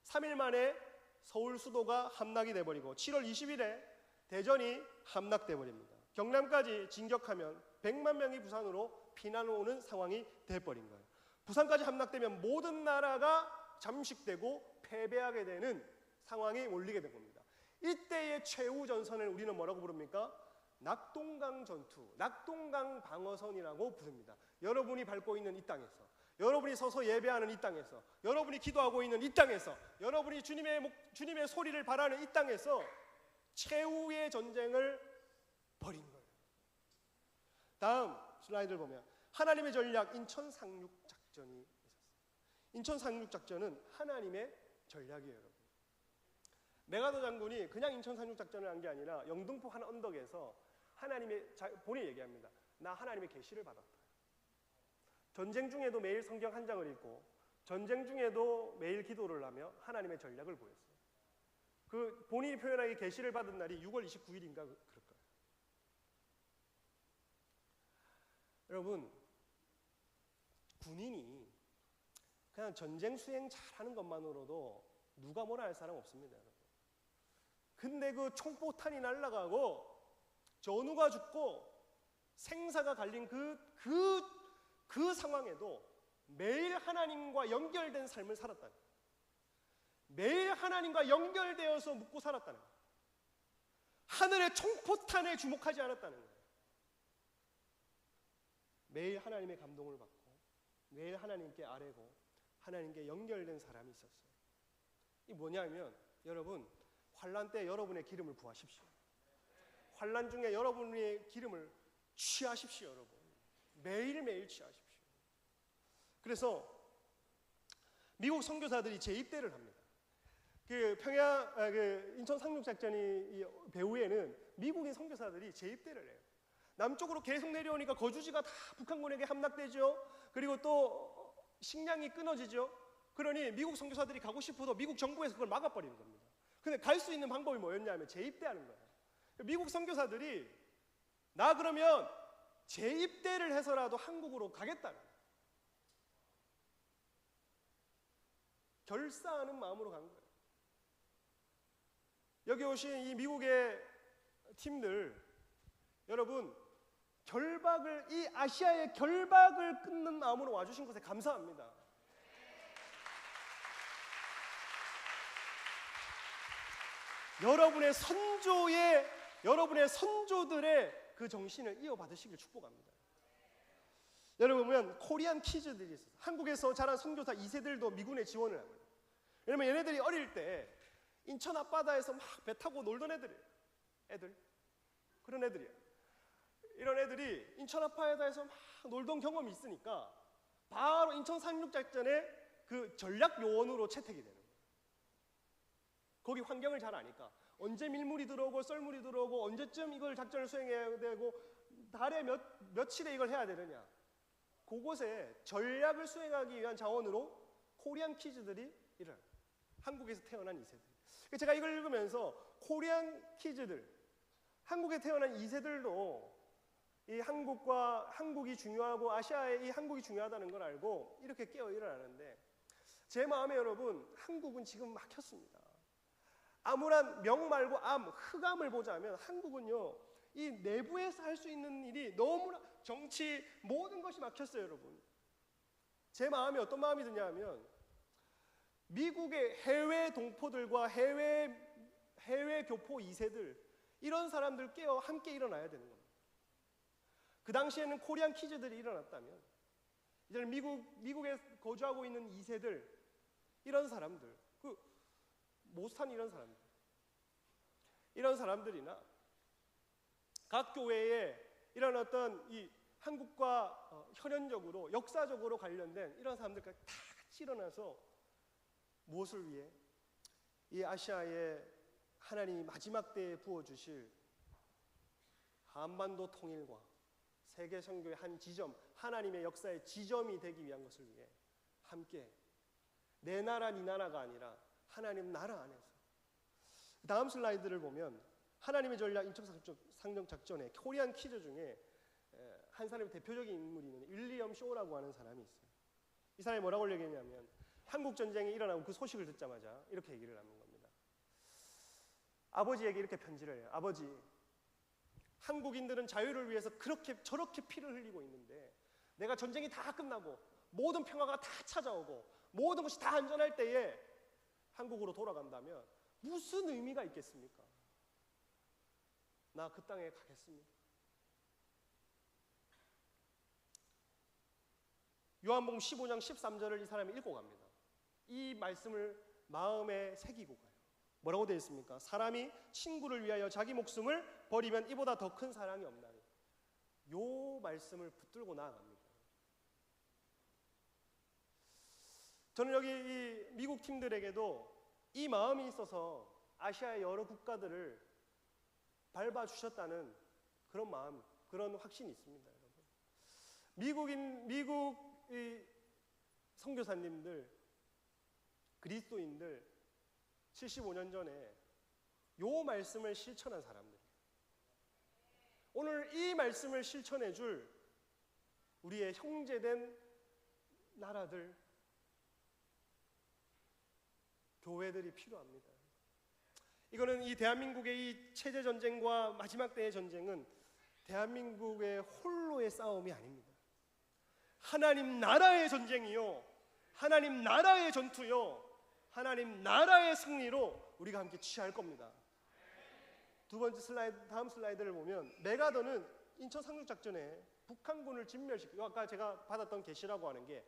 3일 만에 서울 수도가 함락이 돼버리고 7월 20일에 대전이 함락돼 버립니다. 경남까지 진격하면 100만 명이 부산으로 피난 오는 상황이 돼버린 거예요. 부산까지 함락되면 모든 나라가 잠식되고 패배하게 되는 상황이 몰리게 된 겁니다. 이때의 최후 전선을 우리는 뭐라고 부릅니까? 낙동강 전투, 낙동강 방어선이라고 부릅니다. 여러분이 밟고 있는 이 땅에서, 여러분이 서서 예배하는 이 땅에서, 여러분이 기도하고 있는 이 땅에서, 여러분이 주님의 소리를 바라는 이 땅에서 최후의 전쟁을 벌인 거예요. 다음 슬라이드를 보면 하나님의 전략 인천 상륙 작전이 있었어요. 인천 상륙 작전은 하나님의 전략이에요, 여러분. 메가더 장군이 그냥 인천 상륙 작전을 한 게 아니라 영등포 한 언덕에서 본인이 얘기합니다. 나 하나님의 계시를 받았다. 전쟁 중에도 매일 성경 한 장을 읽고 전쟁 중에도 매일 기도를 하며 하나님의 전략을 보였어요. 그 본인이 표현하기 계시를 받은 날이 6월 29일인가 그럴 거예요. 여러분, 군인이 그냥 전쟁 수행 잘하는 것만으로도 누가 뭐라 할 사람 없습니다. 여러분. 근데 그 총포탄이 날아가고 전우가 죽고 생사가 갈린 그 상황에도 매일 하나님과 연결된 삶을 살았다는 거예요. 매일 하나님과 연결되어서 묵고 살았다는 거예요. 하늘의 총포탄에 주목하지 않았다는 거예요. 매일 하나님의 감동을 받고 매일 하나님께 아뢰고 하나님께 연결된 사람이 있었어요. 이 뭐냐면 여러분, 환난 때 여러분의 기름을 부으십시오. 환난 중에 여러분의 기름을 취하십시오. 여러분, 매일매일 취하십시오. 그래서 미국 선교사들이 재입대를 합니다. 인천 상륙작전이 배후에는 미국인 선교사들이 재입대를 해요. 남쪽으로 계속 내려오니까 거주지가 다 북한군에게 함락되죠. 그리고 또 식량이 끊어지죠. 그러니 미국 선교사들이 가고 싶어도 미국 정부에서 그걸 막아버리는 겁니다. 근데 갈 수 있는 방법이 뭐였냐면 재입대하는 거예요. 미국 선교사들이 나 그러면 재입대를 해서라도 한국으로 가겠다는 거예요. 결사하는 마음으로 간 거예요. 여기 오신 이 미국의 팀들, 여러분, 이 아시아의 결박을 끊는 마음으로 와주신 것에 감사합니다. 여러분의 선조들의 그 정신을 이어받으시길 축복합니다. 여러분 보면 코리안 키즈들이 있어요. 한국에서 자란 선교사 2세들도 미군에 지원을 합니다. 왜냐면 얘네들이 어릴 때 인천 앞바다에서 막 배 타고 놀던 애들이에요. 그런 애들이에요. 이런 애들이 인천 앞바다에서 막 놀던 경험이 있으니까 바로 인천 상륙작전의 그 전략 요원으로 채택이 되는 거예요. 거기 환경을 잘 아니까 언제 밀물이 들어오고 썰물이 들어오고 언제쯤 이걸 작전을 수행해야 되고 달에 며칠에 이걸 해야 되느냐, 그곳에 전략을 수행하기 위한 자원으로 코리안 키즈들이 일어나요. 한국에서 태어난 2세들. 제가 이걸 읽으면서 코리안 키즈들, 한국에 태어난 2세들도 이 한국이 중요하고 아시아의 이 한국이 중요하다는 걸 알고 이렇게 깨어 일어나는데, 제 마음에 여러분, 한국은 지금 막혔습니다. 암울한 명 말고 흑암을 보자면 한국은요, 이 내부에서 할 수 있는 일이 너무나, 정치 모든 것이 막혔어요. 여러분, 제 마음에 어떤 마음이 드냐면 미국의 해외 동포들과 해외 교포 2세들, 이런 사람들 함께 일어나야 되는 겁니다. 그 당시에는 코리안 키즈들이 일어났다면 이제는 미국에 거주하고 있는 2세들, 이런 사람들, 모스탄 이런 사람들이나 각 교회에 이런 어떤 이 한국과 혈연적으로 역사적으로 관련된 이런 사람들까지 다 같이 일어나서 무엇을 위해? 이 아시아에 하나님이 마지막 때에 부어주실 한반도 통일과 세계 선교의 한 지점, 하나님의 역사의 지점이 되기 위한 것을 위해 함께, 내 나라 네 나라가 아니라 하나님 나라 안에서. 다음 슬라이드를 보면 하나님의 전략 인천 상륙작전의 코리안 키즈 중에 한 사람의 대표적인 인물이 있는 윌리엄 쇼라고 하는 사람이 있어요. 이 사람이 뭐라고 얘기했냐면, 한국 전쟁이 일어나고 그 소식을 듣자마자 이렇게 얘기를 하는 겁니다. 아버지에게 이렇게 편지를 해요. 아버지, 한국인들은 자유를 위해서 저렇게 피를 흘리고 있는데, 내가 전쟁이 다 끝나고 모든 평화가 다 찾아오고 모든 것이 다 안전할 때에 한국으로 돌아간다면 무슨 의미가 있겠습니까? 나 그 땅에 가겠습니다. 요한복음 15장 13절을 이 사람이 읽고 갑니다. 이 말씀을 마음에 새기고 가요. 뭐라고 되어 있습니까? 사람이 친구를 위하여 자기 목숨을 버리면 이보다 더 큰 사랑이 없나니. 요 말씀을 붙들고 나아갑니다. 저는 여기 이 미국 팀들에게도 이 마음이 있어서 아시아의 여러 국가들을 밟아주셨다는 그런 마음, 그런 확신이 있습니다. 여러분, 미국의 선교사님들, 그리스도인들 75년 전에 요 말씀을 실천한 사람들, 오늘 이 말씀을 실천해 줄 우리의 형제된 나라들, 교회들이 필요합니다. 이거는 이 대한민국의 이 체제 전쟁과 마지막 때의 전쟁은 대한민국의 홀로의 싸움이 아닙니다. 하나님 나라의 전쟁이요, 하나님 나라의 전투요, 하나님 나라의 승리로 우리가 함께 취할 겁니다. 두 번째 슬라이드, 다음 슬라이드를 보면 메가더는 인천 상륙작전에 북한군을 진멸시키고, 아까 제가 받았던 계시라고 하는 게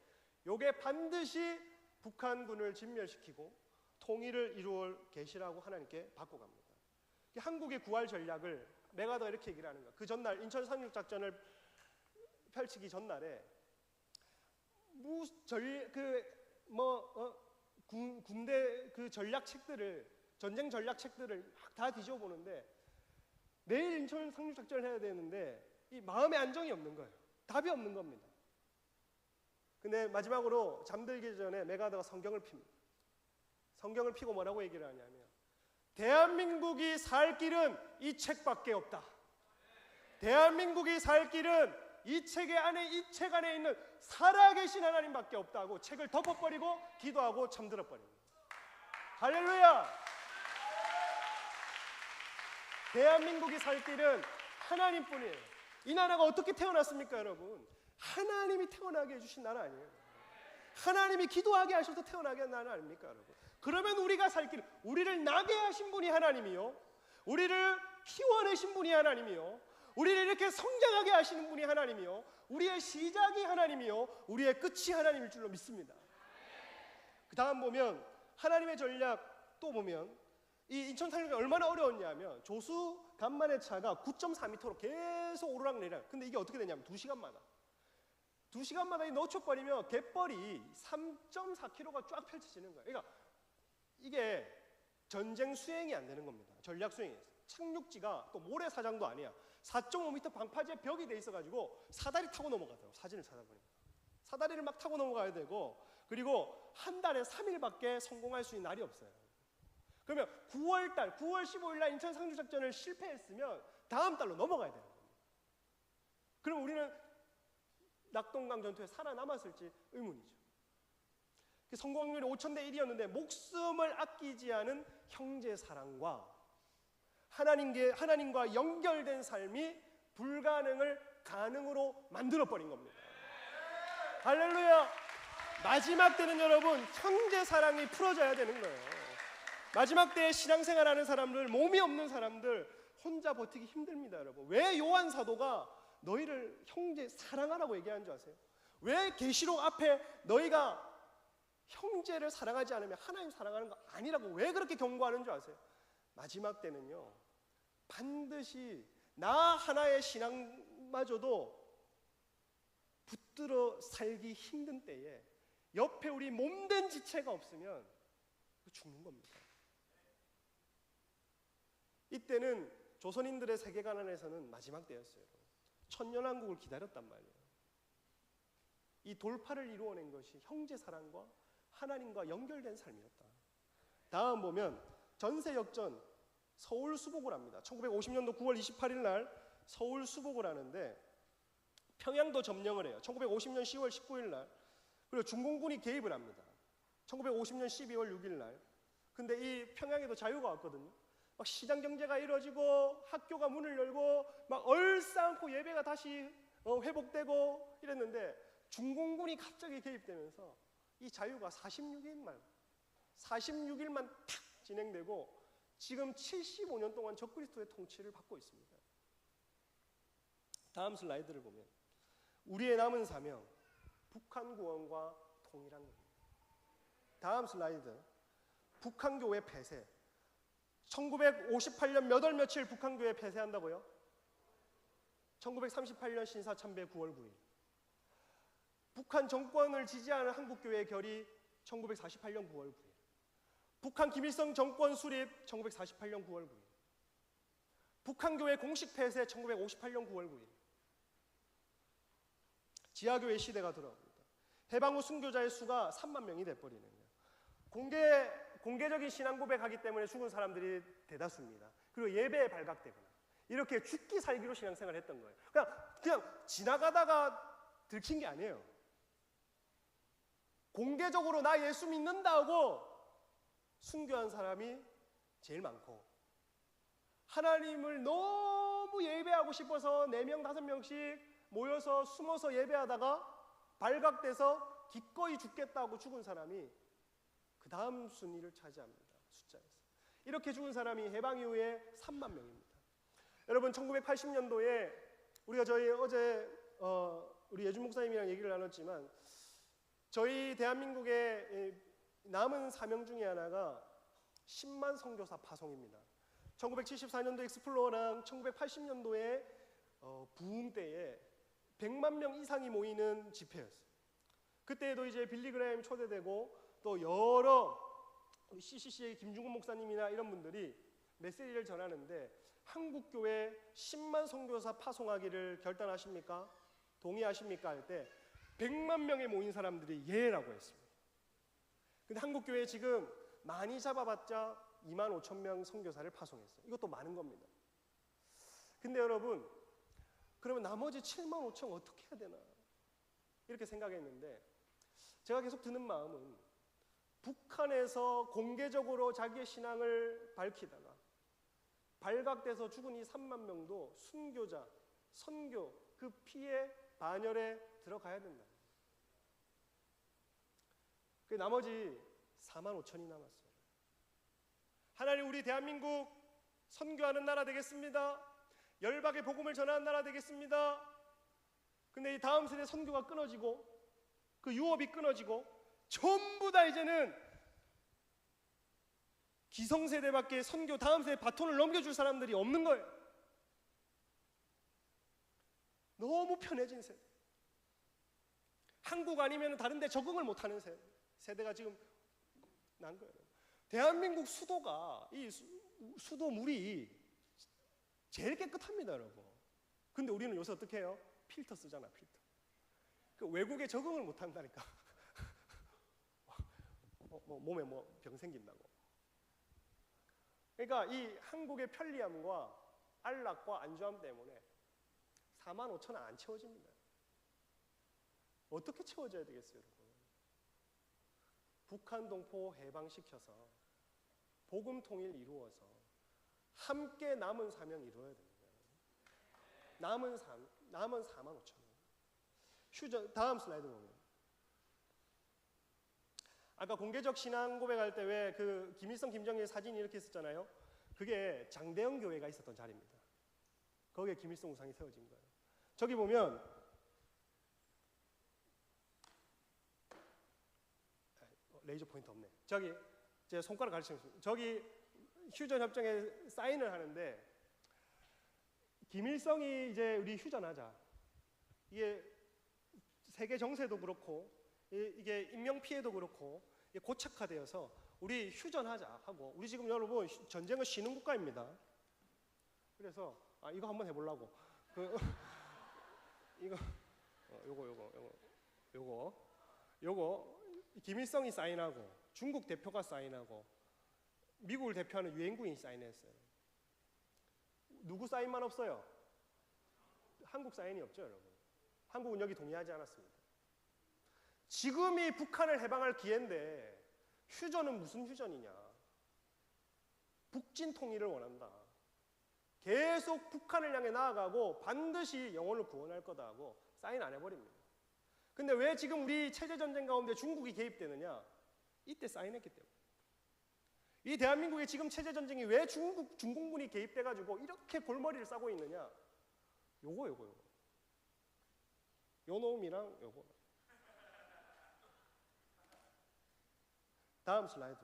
요게 반드시 북한군을 진멸시키고 통일을 이루어 계시라고 하나님께 받고 갑니다. 한국의 구할 전략을 메가더가 이렇게 얘기를 하는 거야. 그 전날 인천 상륙작전을 펼치기 전날에 군대 그 전략책들을, 전쟁 전략책들을 막 다 뒤져 보는데 내일 인천 상륙작전을 해야 되는데 이 마음의 안정이 없는 거예요. 답이 없는 겁니다. 근데 마지막으로 잠들기 전에 메가더가 성경을 핍니다. 성경을 피고 뭐라고 얘기를 하냐면 대한민국이 살 길은 이 책밖에 없다. 대한민국이 살 길은 이 책 안에 있는 살아계신 하나님밖에 없다고 책을 덮어버리고 기도하고 잠들어버립니다. 할렐루야! 대한민국이 살 길은 하나님뿐이에요. 이 나라가 어떻게 태어났습니까, 여러분? 하나님이 태어나게 해주신 나라 아니에요. 하나님이 기도하게 하셔서 태어나게 한 나라 아닙니까, 여러분? 그러면 우리가 살 길, 우리를 나게 하신 분이 하나님이요, 우리를 키워내신 분이 하나님이요, 우리를 이렇게 성장하게 하시는 분이 하나님이요, 우리의 시작이 하나님이요, 우리의 끝이 하나님일 줄로 믿습니다. 그 다음 보면 하나님의 전략 또 보면 이 인천 상륙이 얼마나 어려웠냐면 조수 간만의 차가 9.4m로 계속 오르락내리락. 근데 이게 어떻게 되냐면 2시간마다 이 놓쳐버리면 갯벌이 3.4km가 쫙 펼쳐지는 거예요. 그러니까 이게 전쟁 수행이 안 되는 겁니다. 전략 수행이. 착륙지가 또 모래사장도 아니야. 4.5m 방파제 벽이 돼 있어가지고 사다리 타고 넘어가더라고. 사진을 찾아보니까 사다리를 막 타고 넘어가야 되고, 그리고 한 달에 3일밖에 성공할 수 있는 날이 없어요. 그러면 9월 15일 날 인천 상륙작전을 실패했으면 다음 달로 넘어가야 되는 겁니다. 그럼 우리는 낙동강 전투에 살아남았을지 의문이죠. 성공 확률이 5,000대 1이었는데 목숨을 아끼지 않은 형제 사랑과 하나님과 연결된 삶이 불가능을 가능으로 만들어버린 겁니다. 할렐루야! 마지막 때는 여러분 형제 사랑이 풀어져야 되는 거예요. 마지막 때에 신앙생활하는 사람들, 몸이 없는 사람들 혼자 버티기 힘듭니다, 여러분. 왜 요한 사도가 너희를 형제 사랑하라고 얘기하는 줄 아세요? 왜 계시록 앞에 너희가 형제를 사랑하지 않으면 하나님 사랑하는 거 아니라고 왜 그렇게 경고하는 줄 아세요? 마지막 때는요, 반드시 나 하나의 신앙마저도 붙들어 살기 힘든 때에 옆에 우리 몸된 지체가 없으면 죽는 겁니다. 이때는 조선인들의 세계관 안에서는 마지막 때였어요. 천년왕국을 기다렸단 말이에요. 이 돌파를 이루어낸 것이 형제 사랑과 하나님과 연결된 삶이었다. 다음 보면 전세 역전 서울 수복을 합니다. 1950년도 9월 28일 날 서울 수복을 하는데 평양도 점령을 해요. 1950년 10월 19일 날. 그리고 중공군이 개입을 합니다. 1950년 12월 6일 날. 근데 이 평양에도 자유가 왔거든요. 막 시장 경제가 이루어지고 학교가 문을 열고 막 얼싸안고 예배가 다시 회복되고 이랬는데 중공군이 갑자기 개입되면서 이 자유가 46일만 탁 진행되고 지금 75년 동안 적그리스도의 통치를 받고 있습니다. 다음 슬라이드를 보면 우리의 남은 사명, 북한 구원과 통일한 겁니다. 다음 슬라이드, 북한교회 폐쇄. 1958년 몇 월 며칠 북한교회 폐쇄한다고요? 1938년 신사참배 9월 9일. 북한 정권을 지지하는 한국교회 결의 1948년 9월 9일. 북한 김일성 정권 수립 1948년 9월 9일. 북한교회 공식 폐쇄 1958년 9월 9일. 지하교회 시대가 돌아옵니다. 해방 후 순교자의 수가 3만 명이 돼버리는 거예요. 공개적인 신앙 고백하기 때문에 죽은 사람들이 대다수입니다. 그리고 예배에 발각되거나 이렇게 죽기 살기로 신앙생활을 했던 거예요. 그냥 지나가다가 들킨 게 아니에요. 공개적으로 나 예수 믿는다고 순교한 사람이 제일 많고 하나님을 너무 예배하고 싶어서 4명, 5명씩 모여서 숨어서 예배하다가 발각돼서 기꺼이 죽겠다고 죽은 사람이 그 다음 순위를 차지합니다. 숫자에서. 이렇게 죽은 사람이 해방 이후에 3만 명입니다. 여러분 1980년도에 우리가 어제 우리 예준 목사님이랑 얘기를 나눴지만 저희 대한민국의 남은 사명 중에 하나가 10만 선교사 파송입니다. 1974년도 익스플로어랑 1980년도에 부흥 때에 100만 명 이상이 모이는 집회였어요. 그때도 이제 빌리 그레이엄 초대되고 또 여러 CCC의 김중근 목사님이나 이런 분들이 메시지를 전하는데 한국 교회 10만 선교사 파송하기를 결단하십니까? 동의하십니까? 할 때 100만 명에 모인 사람들이 예라고 했습니다. 근데 한국 교회에 지금 많이 잡아봤자 2만 5천 명 선교사를 파송했어요. 이것도 많은 겁니다. 근데 여러분, 그러면 나머지 7만 5천 어떻게 해야 되나? 이렇게 생각했는데 제가 계속 드는 마음은 북한에서 공개적으로 자기의 신앙을 밝히다가 발각돼서 죽은 이 3만 명도 순교자, 선교 그 피의 반열에 들어가야 된다. 그 나머지 4만 5천이 남았어요. 하나님, 우리 대한민국 선교하는 나라 되겠습니다. 열박의 복음을 전하는 나라 되겠습니다. 근데 이 다음 세대 선교가 끊어지고 그 유업이 끊어지고 전부 다 이제는 기성세대밖에 선교 다음 세대 바톤을 넘겨줄 사람들이 없는 거예요. 너무 편해진 세대. 한국 아니면 다른 데 적응을 못하는 세대가 지금 난 거예요. 대한민국 수도가 이 수도 물이 제일 깨끗합니다, 여러분. 근데 우리는 요새 어떻게 해요? 필터 쓰잖아, 필터. 그 외국에 적응을 못 한다니까. 몸에 병 생긴다고. 그러니까 이 한국의 편리함과 안락과 안주함 때문에 4만 5천은 안 채워집니다. 어떻게 채워져야 되겠어요, 여러분? 북한 동포 해방시켜서 복음 통일 이루어서 함께 남은 사명 이루어야 됩니다. 남은 4만 5천 명. 다음 슬라이드 보면 아까 공개적 신앙 고백할 때 왜 그 김일성, 김정일 사진이 이렇게 있었잖아요. 그게 장대영 교회가 있었던 자리입니다. 거기에 김일성 우상이 세워진 거예요. 저기 보면 레이저 포인트 없네. 저기 제 손가락 가르치는 저기 휴전 협정에 사인을 하는데 김일성이 이제 우리 휴전하자. 이게 세계 정세도 그렇고 이게 인명 피해도 그렇고 고착화되어서 우리 휴전하자 하고 우리 지금 여러분 전쟁을 쉬는 국가입니다. 그래서 이거 한번 해보려고 요거 김일성이 사인하고 중국 대표가 사인하고 미국을 대표하는 유엔군이 사인했어요. 누구 사인만 없어요? 한국 사인이 없죠, 여러분. 한국은 여기 동의하지 않았습니다. 지금이 북한을 해방할 기회인데 휴전은 무슨 휴전이냐? 북진 통일을 원한다. 계속 북한을 향해 나아가고 반드시 영혼을 구원할 거다 하고 사인 안 해버립니다. 근데 왜 지금 우리 체제전쟁 가운데 중국이 개입되느냐? 이때 사인했기 때문에. 이 대한민국의 지금 체제전쟁이 왜 중공군이 개입돼가지고 이렇게 골머리를 싸고 있느냐? 요거. 요 놈이랑 요거. 다음 슬라이드.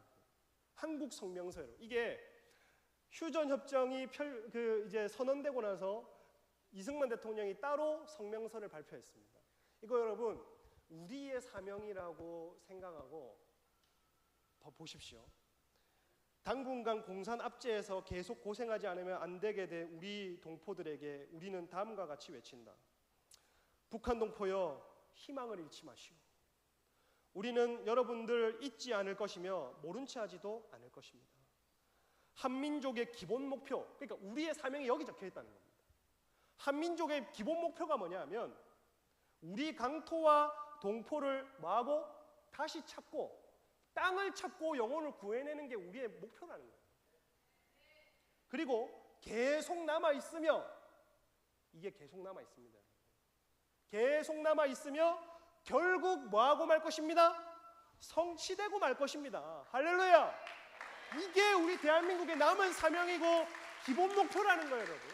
한국 성명서예요. 이게 휴전 협정이 이제 선언되고 나서 이승만 대통령이 따로 성명서를 발표했습니다. 이거 여러분 우리의 사명이라고 생각하고 보십시오. 당분간 공산 압제에서 계속 고생하지 않으면 안 되게 될 우리 동포들에게 우리는 다음과 같이 외친다. 북한 동포여, 희망을 잃지 마시오. 우리는 여러분들 잊지 않을 것이며 모른 채 하지도 않을 것입니다. 한민족의 기본 목표, 그러니까 우리의 사명이 여기 적혀 있다는 겁니다. 한민족의 기본 목표가 뭐냐면 우리 강토와 동포를 뭐하고 다시 찾고 땅을 찾고 영혼을 구해내는 게 우리의 목표라는 거예요. 그리고 계속 남아 있으며, 이게 계속 남아 있습니다. 계속 남아 있으며 결국 뭐하고 말 것입니다? 성취되고 말 것입니다. 할렐루야. 이게 우리 대한민국의 남은 사명이고 기본 목표라는 거예요, 여러분.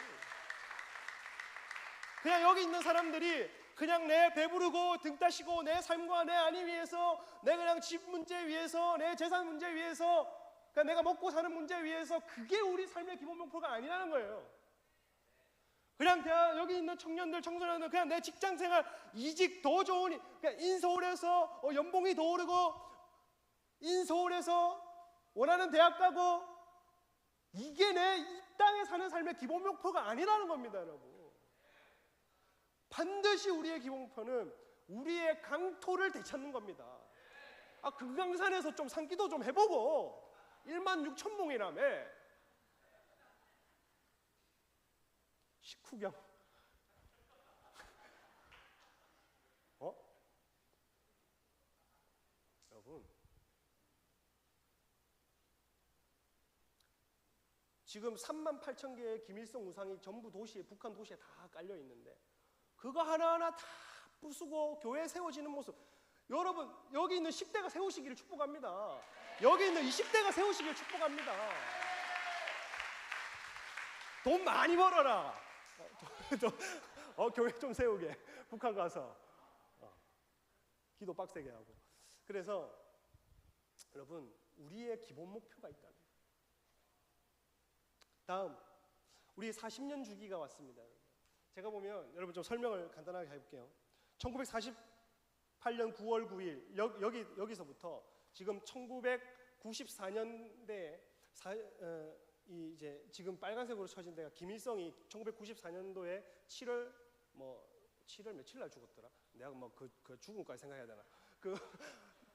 그냥 여기 있는 사람들이 그냥 내 배부르고 등 따시고 내 삶과 내 안위 위해서, 내 그냥 집 문제 위해서, 내 재산 문제 위해서, 그냥 내가 먹고 사는 문제 위해서, 그게 우리 삶의 기본 목표가 아니라는 거예요. 그냥 여기 있는 청년들, 청소년들 그냥 내 직장 생활, 이직 더 좋으니, 그냥 인서울에서 연봉이 더 오르고, 인서울에서 원하는 대학 가고, 이게 내 이 땅에 사는 삶의 기본 목표가 아니라는 겁니다, 여러분. 반드시 우리의 기본 목표는 우리의 강토를 되찾는 겁니다. 금강산에서 좀 산기도 좀 해보고 16,000봉이라며 식후경 여러분, 지금 38,000개의 김일성 우상이 전부 도시에, 북한 도시에 다 깔려 있는데 그거 하나하나 다 부수고 교회 세워지는 모습, 여러분 여기 있는 10대가 세우시기를 축복합니다. 여기 있는 20대가 세우시기를 축복합니다. 돈 많이 벌어라. 교회 좀 세우게, 북한 가서 기도 빡세게 하고. 그래서 여러분, 우리의 기본 목표가 있다는 거예요. 다음, 우리 40년 주기가 왔습니다. 제가 보면 여러분 좀 설명을 간단하게 해볼게요. 1948년 9월 9일 여기서부터 지금 1994년대에 이제 지금 빨간색으로 쳐진 데가 김일성이 1994년도에 7월 며칠 날 죽었더라. 내가 그 죽음까지 생각해야 되나?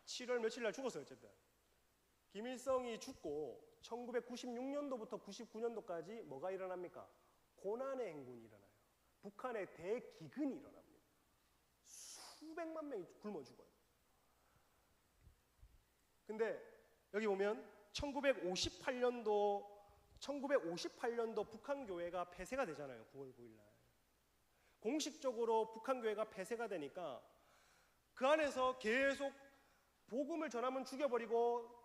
7월 며칠 날 죽었어요. 어쨌든 김일성이 죽고 1996년도부터 99년도까지 뭐가 일어납니까? 고난의 행군이 일어나요. 북한의 대기근이 일어납니다. 수백만 명이 굶어 죽어요. 근데 여기 보면 1958년도 북한 교회가 폐쇄가 되잖아요. 9월 9일 날. 공식적으로 북한 교회가 폐쇄가 되니까 그 안에서 계속 복음을 전하면 죽여버리고,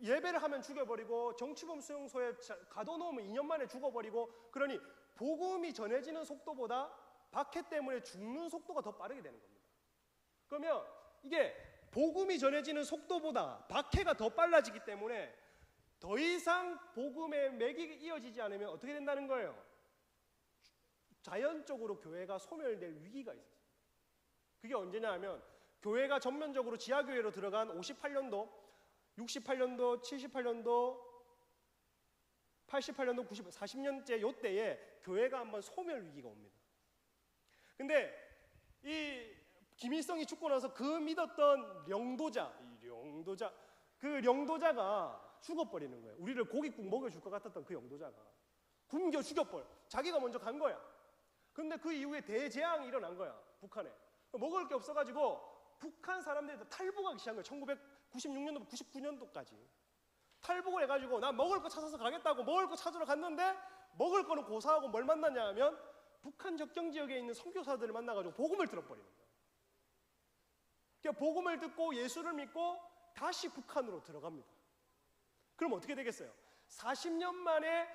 예배를 하면 죽여버리고, 정치범 수용소에 가둬놓으면 2년 만에 죽어버리고, 그러니 복음이 전해지는 속도보다 박해 때문에 죽는 속도가 더 빠르게 되는 겁니다. 그러면 이게 복음이 전해지는 속도보다 박해가 더 빨라지기 때문에 더 이상 복음의 맥이 이어지지 않으면 어떻게 된다는 거예요? 자연적으로 교회가 소멸될 위기가 있었어요. 그게 언제냐 하면, 교회가 전면적으로 지하교회로 들어간 58년도, 68년도, 78년도, 88년도, 90, 40년째 요때에 교회가 한번 소멸 위기가 옵니다. 근데 이 김일성이 죽고 나서 그 믿었던 령도자가 죽어버리는 거예요. 우리를 고깃국 먹여줄 것 같았던 그 영도자가 굶겨 죽여버려. 자기가 먼저 간 거야. 근데 그 이후에 대재앙이 일어난 거야. 북한에 먹을 게 없어가지고 북한 사람들이 다 탈북하기 시작한 거예요. 1996년도, 99년도까지 탈북을 해가지고 나 먹을 거 찾아서 가겠다고 먹을 거 찾으러 갔는데, 먹을 거는 고사하고 뭘 만났냐 하면 북한 적경 지역에 있는 선교사들을 만나가지고 복음을 들어버리는 거예요. 그러니까 복음을 듣고 예수를 믿고 다시 북한으로 들어갑니다. 그럼 어떻게 되겠어요? 40년 만에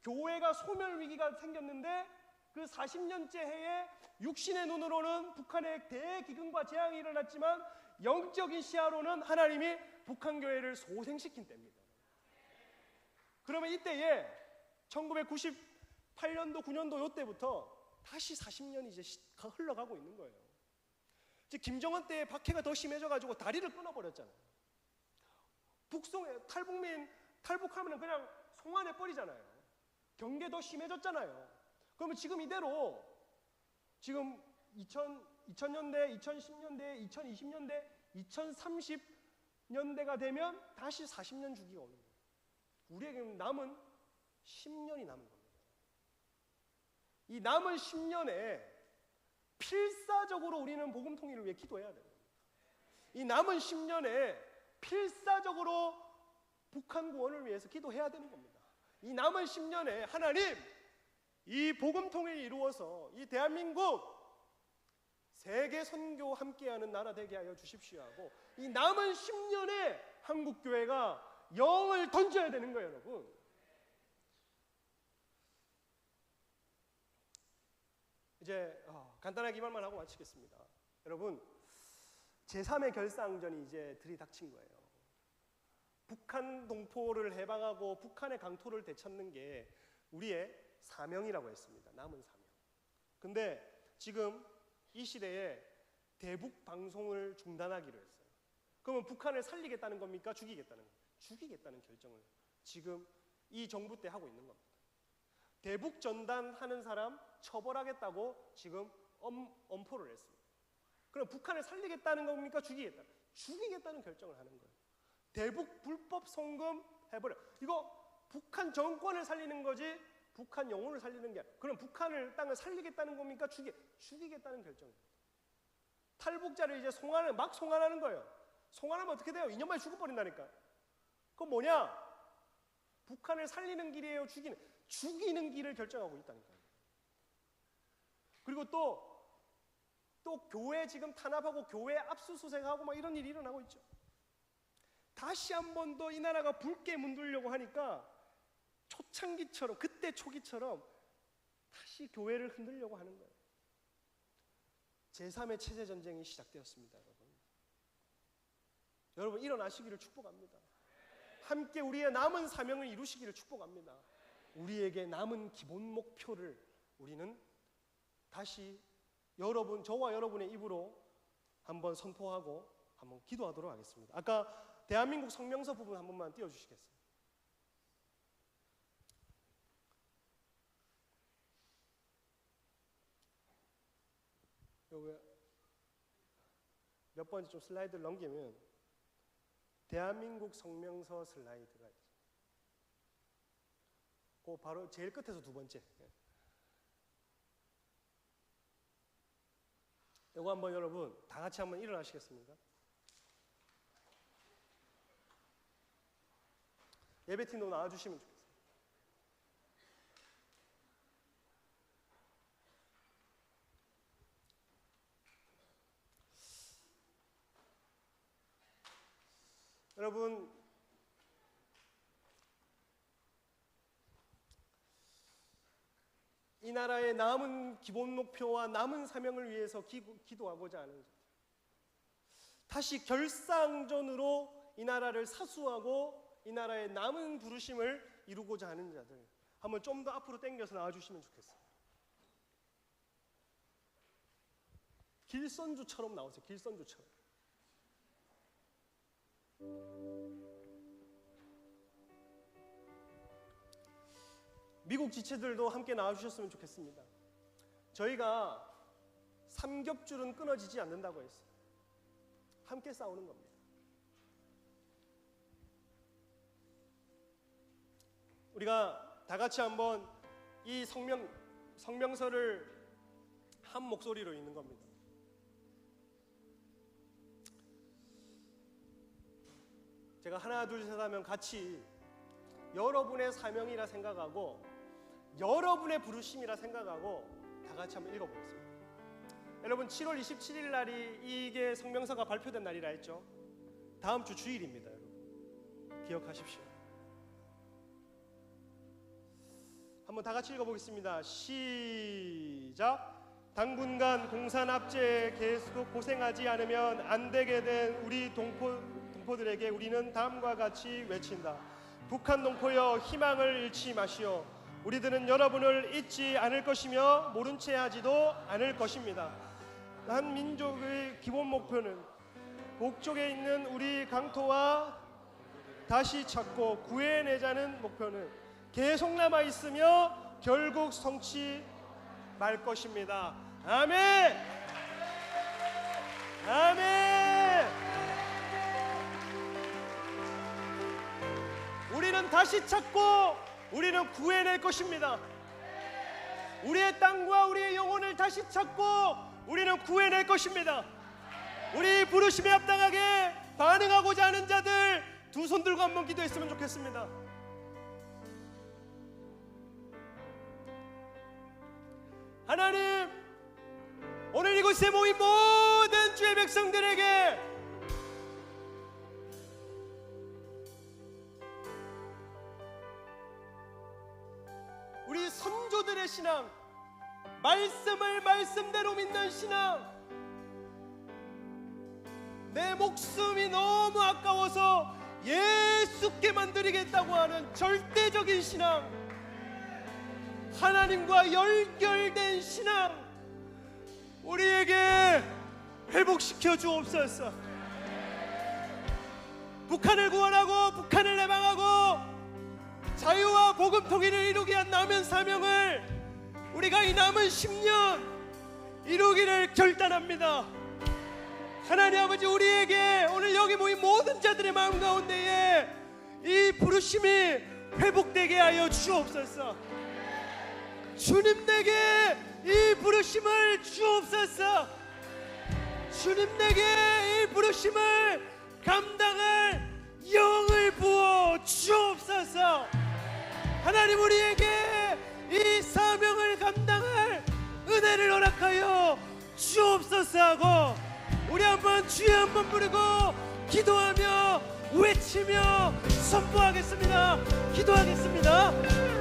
교회가 소멸 위기가 생겼는데, 그 40년째 해에 육신의 눈으로는 북한의 대기근과 재앙이 일어났지만 영적인 시야로는 하나님이 북한 교회를 소생시킨 때입니다. 그러면 이때에 1998년도 9년도 이때부터 다시 40년이 이제 흘러가고 있는 거예요. 이제 김정은 때의 박해가 더 심해져가지고 다리를 끊어버렸잖아요. 북송에 탈북하면 그냥 송환해 버리잖아요. 경계 더 심해졌잖아요. 그러면 지금 이대로 지금 2000년대, 2010년대, 2020년대, 2030년대가 되면 다시 40년 주기가 오는 거예요. 우리에게는 남은 10년이 남은 겁니다. 이 남은 10년에 필사적으로 우리는 복음 통일을 위해 기도해야 돼요. 이 남은 10년에 필사적으로 북한 구원을 위해서 기도해야 되는 겁니다. 이 남은 10년에 하나님, 이 복음통일이 이루어서 이 대한민국 세계 선교 함께하는 나라 되게 하여 주십시오 하고, 이 남은 10년에 한국교회가 영을 던져야 되는 거예요, 여러분. 이제 간단하게 이 말만 하고 마치겠습니다. 여러분, 제3의 결사항전이 이제 들이닥친 거예요. 북한 동포를 해방하고 북한의 강토를 되찾는 게 우리의 사명이라고 했습니다. 남은 사명. 근데 지금 이 시대에 대북 방송을 중단하기로 했어요. 그러면 북한을 살리겠다는 겁니까? 죽이겠다는 겁니까? 죽이겠다는 결정을 지금 이 정부 때 하고 있는 겁니다. 대북 전단하는 사람 처벌하겠다고 지금 엄포를 했습니다. 그럼 북한을 살리겠다는 겁니까? 죽이겠다는 결정을 하는 거예요. 대북 불법 송금 해버려. 이거 북한 정권을 살리는 거지 북한 영혼을 살리는 게 아니라, 그럼 북한을 땅을 살리겠다는 겁니까? 죽이겠다는 결정입니다. 탈북자를 이제 막 송환하는 거예요. 송환하면 어떻게 돼요? 2년 만에 죽어버린다니까. 그건 뭐냐? 북한을 살리는 길이에요? 죽이는 길을 결정하고 있다니까요. 그리고 또 교회 지금 탄압하고 교회 압수수색하고 막 이런 일이 일어나고 있죠. 다시 한 번 더 이 나라가 붉게 문들려고 하니까 초창기처럼, 그때 초기처럼 다시 교회를 흔들려고 하는 거예요. 제3의 체제 전쟁이 시작되었습니다, 여러분. 여러분 일어나시기를 축복합니다. 함께 우리의 남은 사명을 이루시기를 축복합니다. 우리에게 남은 기본 목표를 우리는 다시 저와 여러분의 입으로 한번 선포하고 한번 기도하도록 하겠습니다. 아까 대한민국 성명서 부분 한 번만 띄워주시겠어요? 몇 번째 좀 슬라이드를 넘기면 대한민국 성명서 슬라이드가 있죠. 그 바로 제일 끝에서 두 번째. 이거 한번 여러분 다 같이 한번 일어나시겠습니까? 예배팀도 나와주시면 좋겠습니다. 여러분, 이 나라의 남은 기본 목표와 남은 사명을 위해서 기도하고자 하는 자, 다시 결사항전으로 이 나라를 사수하고 이 나라의 남은 부르심을 이루고자 하는 자들, 한번 좀 더 앞으로 당겨서 나와주시면 좋겠어요. 길선주처럼 나오세요. 길선주처럼. 미국 지체들도 함께 나와주셨으면 좋겠습니다. 저희가 삼겹줄은 끊어지지 않는다고 했어요. 함께 싸우는 겁니다. 우리가 다 같이 한번 이 성명서를 한 목소리로 읽는 겁니다. 제가 하나 둘 셋 하면 같이 여러분의 사명이라 생각하고 여러분의 부르심이라 생각하고 다 같이 한번 읽어보겠습니다. 여러분, 7월 27일 날이 이게 성명서가 발표된 날이라 했죠. 다음 주 주일입니다. 여러분 기억하십시오. 한번 다 같이 읽어보겠습니다. 시작. 당분간 공산압제에 계속 고생하지 않으면 안 되게 된 우리 동포들에게 우리는 다음과 같이 외친다. 북한 동포여, 희망을 잃지 마시오. 우리들은 여러분을 잊지 않을 것이며 모른 채 하지도 않을 것입니다. 한 민족의 기본 목표는 북쪽에 있는 우리 강토와 다시 찾고 구해내자는 목표는 계속 남아 있으며 결국 성취 말 것입니다. 아멘. 아멘. 우리는 다시 찾고 우리는 구해낼 것입니다. 우리의 땅과 우리의 영혼을 다시 찾고 우리는 구해낼 것입니다. 우리 부르심에 합당하게 반응하고자 하는 자들 두 손 들고 한 번 기도했으면 좋겠습니다. 하나님, 오늘 이곳에 모인 모든 주의 백성들에게 우리 선조들의 신앙, 말씀을 말씀대로 믿는 신앙, 내 목숨이 너무 아까워서 예수께만 드리겠다고 하는 절대적인 신앙, 하나님과 연결된 신앙, 우리에게 회복시켜 주옵소서. 북한을 구원하고 북한을 해방하고 자유와 복음 통일을 이루기 위한 남은 사명을 우리가 이 남은 10년 이루기를 결단합니다. 하나님 아버지, 우리에게 오늘 여기 모인 모든 자들의 마음 가운데에 이 부르심이 회복되게 하여 주옵소서. 주님, 내게 이 부르심을 주옵소서. 주님, 내게 이 부르심을 감당할 영을 부어 주옵소서. 하나님, 우리에게 이 사명을 감당할 은혜를 허락하여 주옵소서 하고 우리 한번 주여 한번 부르고 기도하며 외치며 선포하겠습니다. 기도하겠습니다.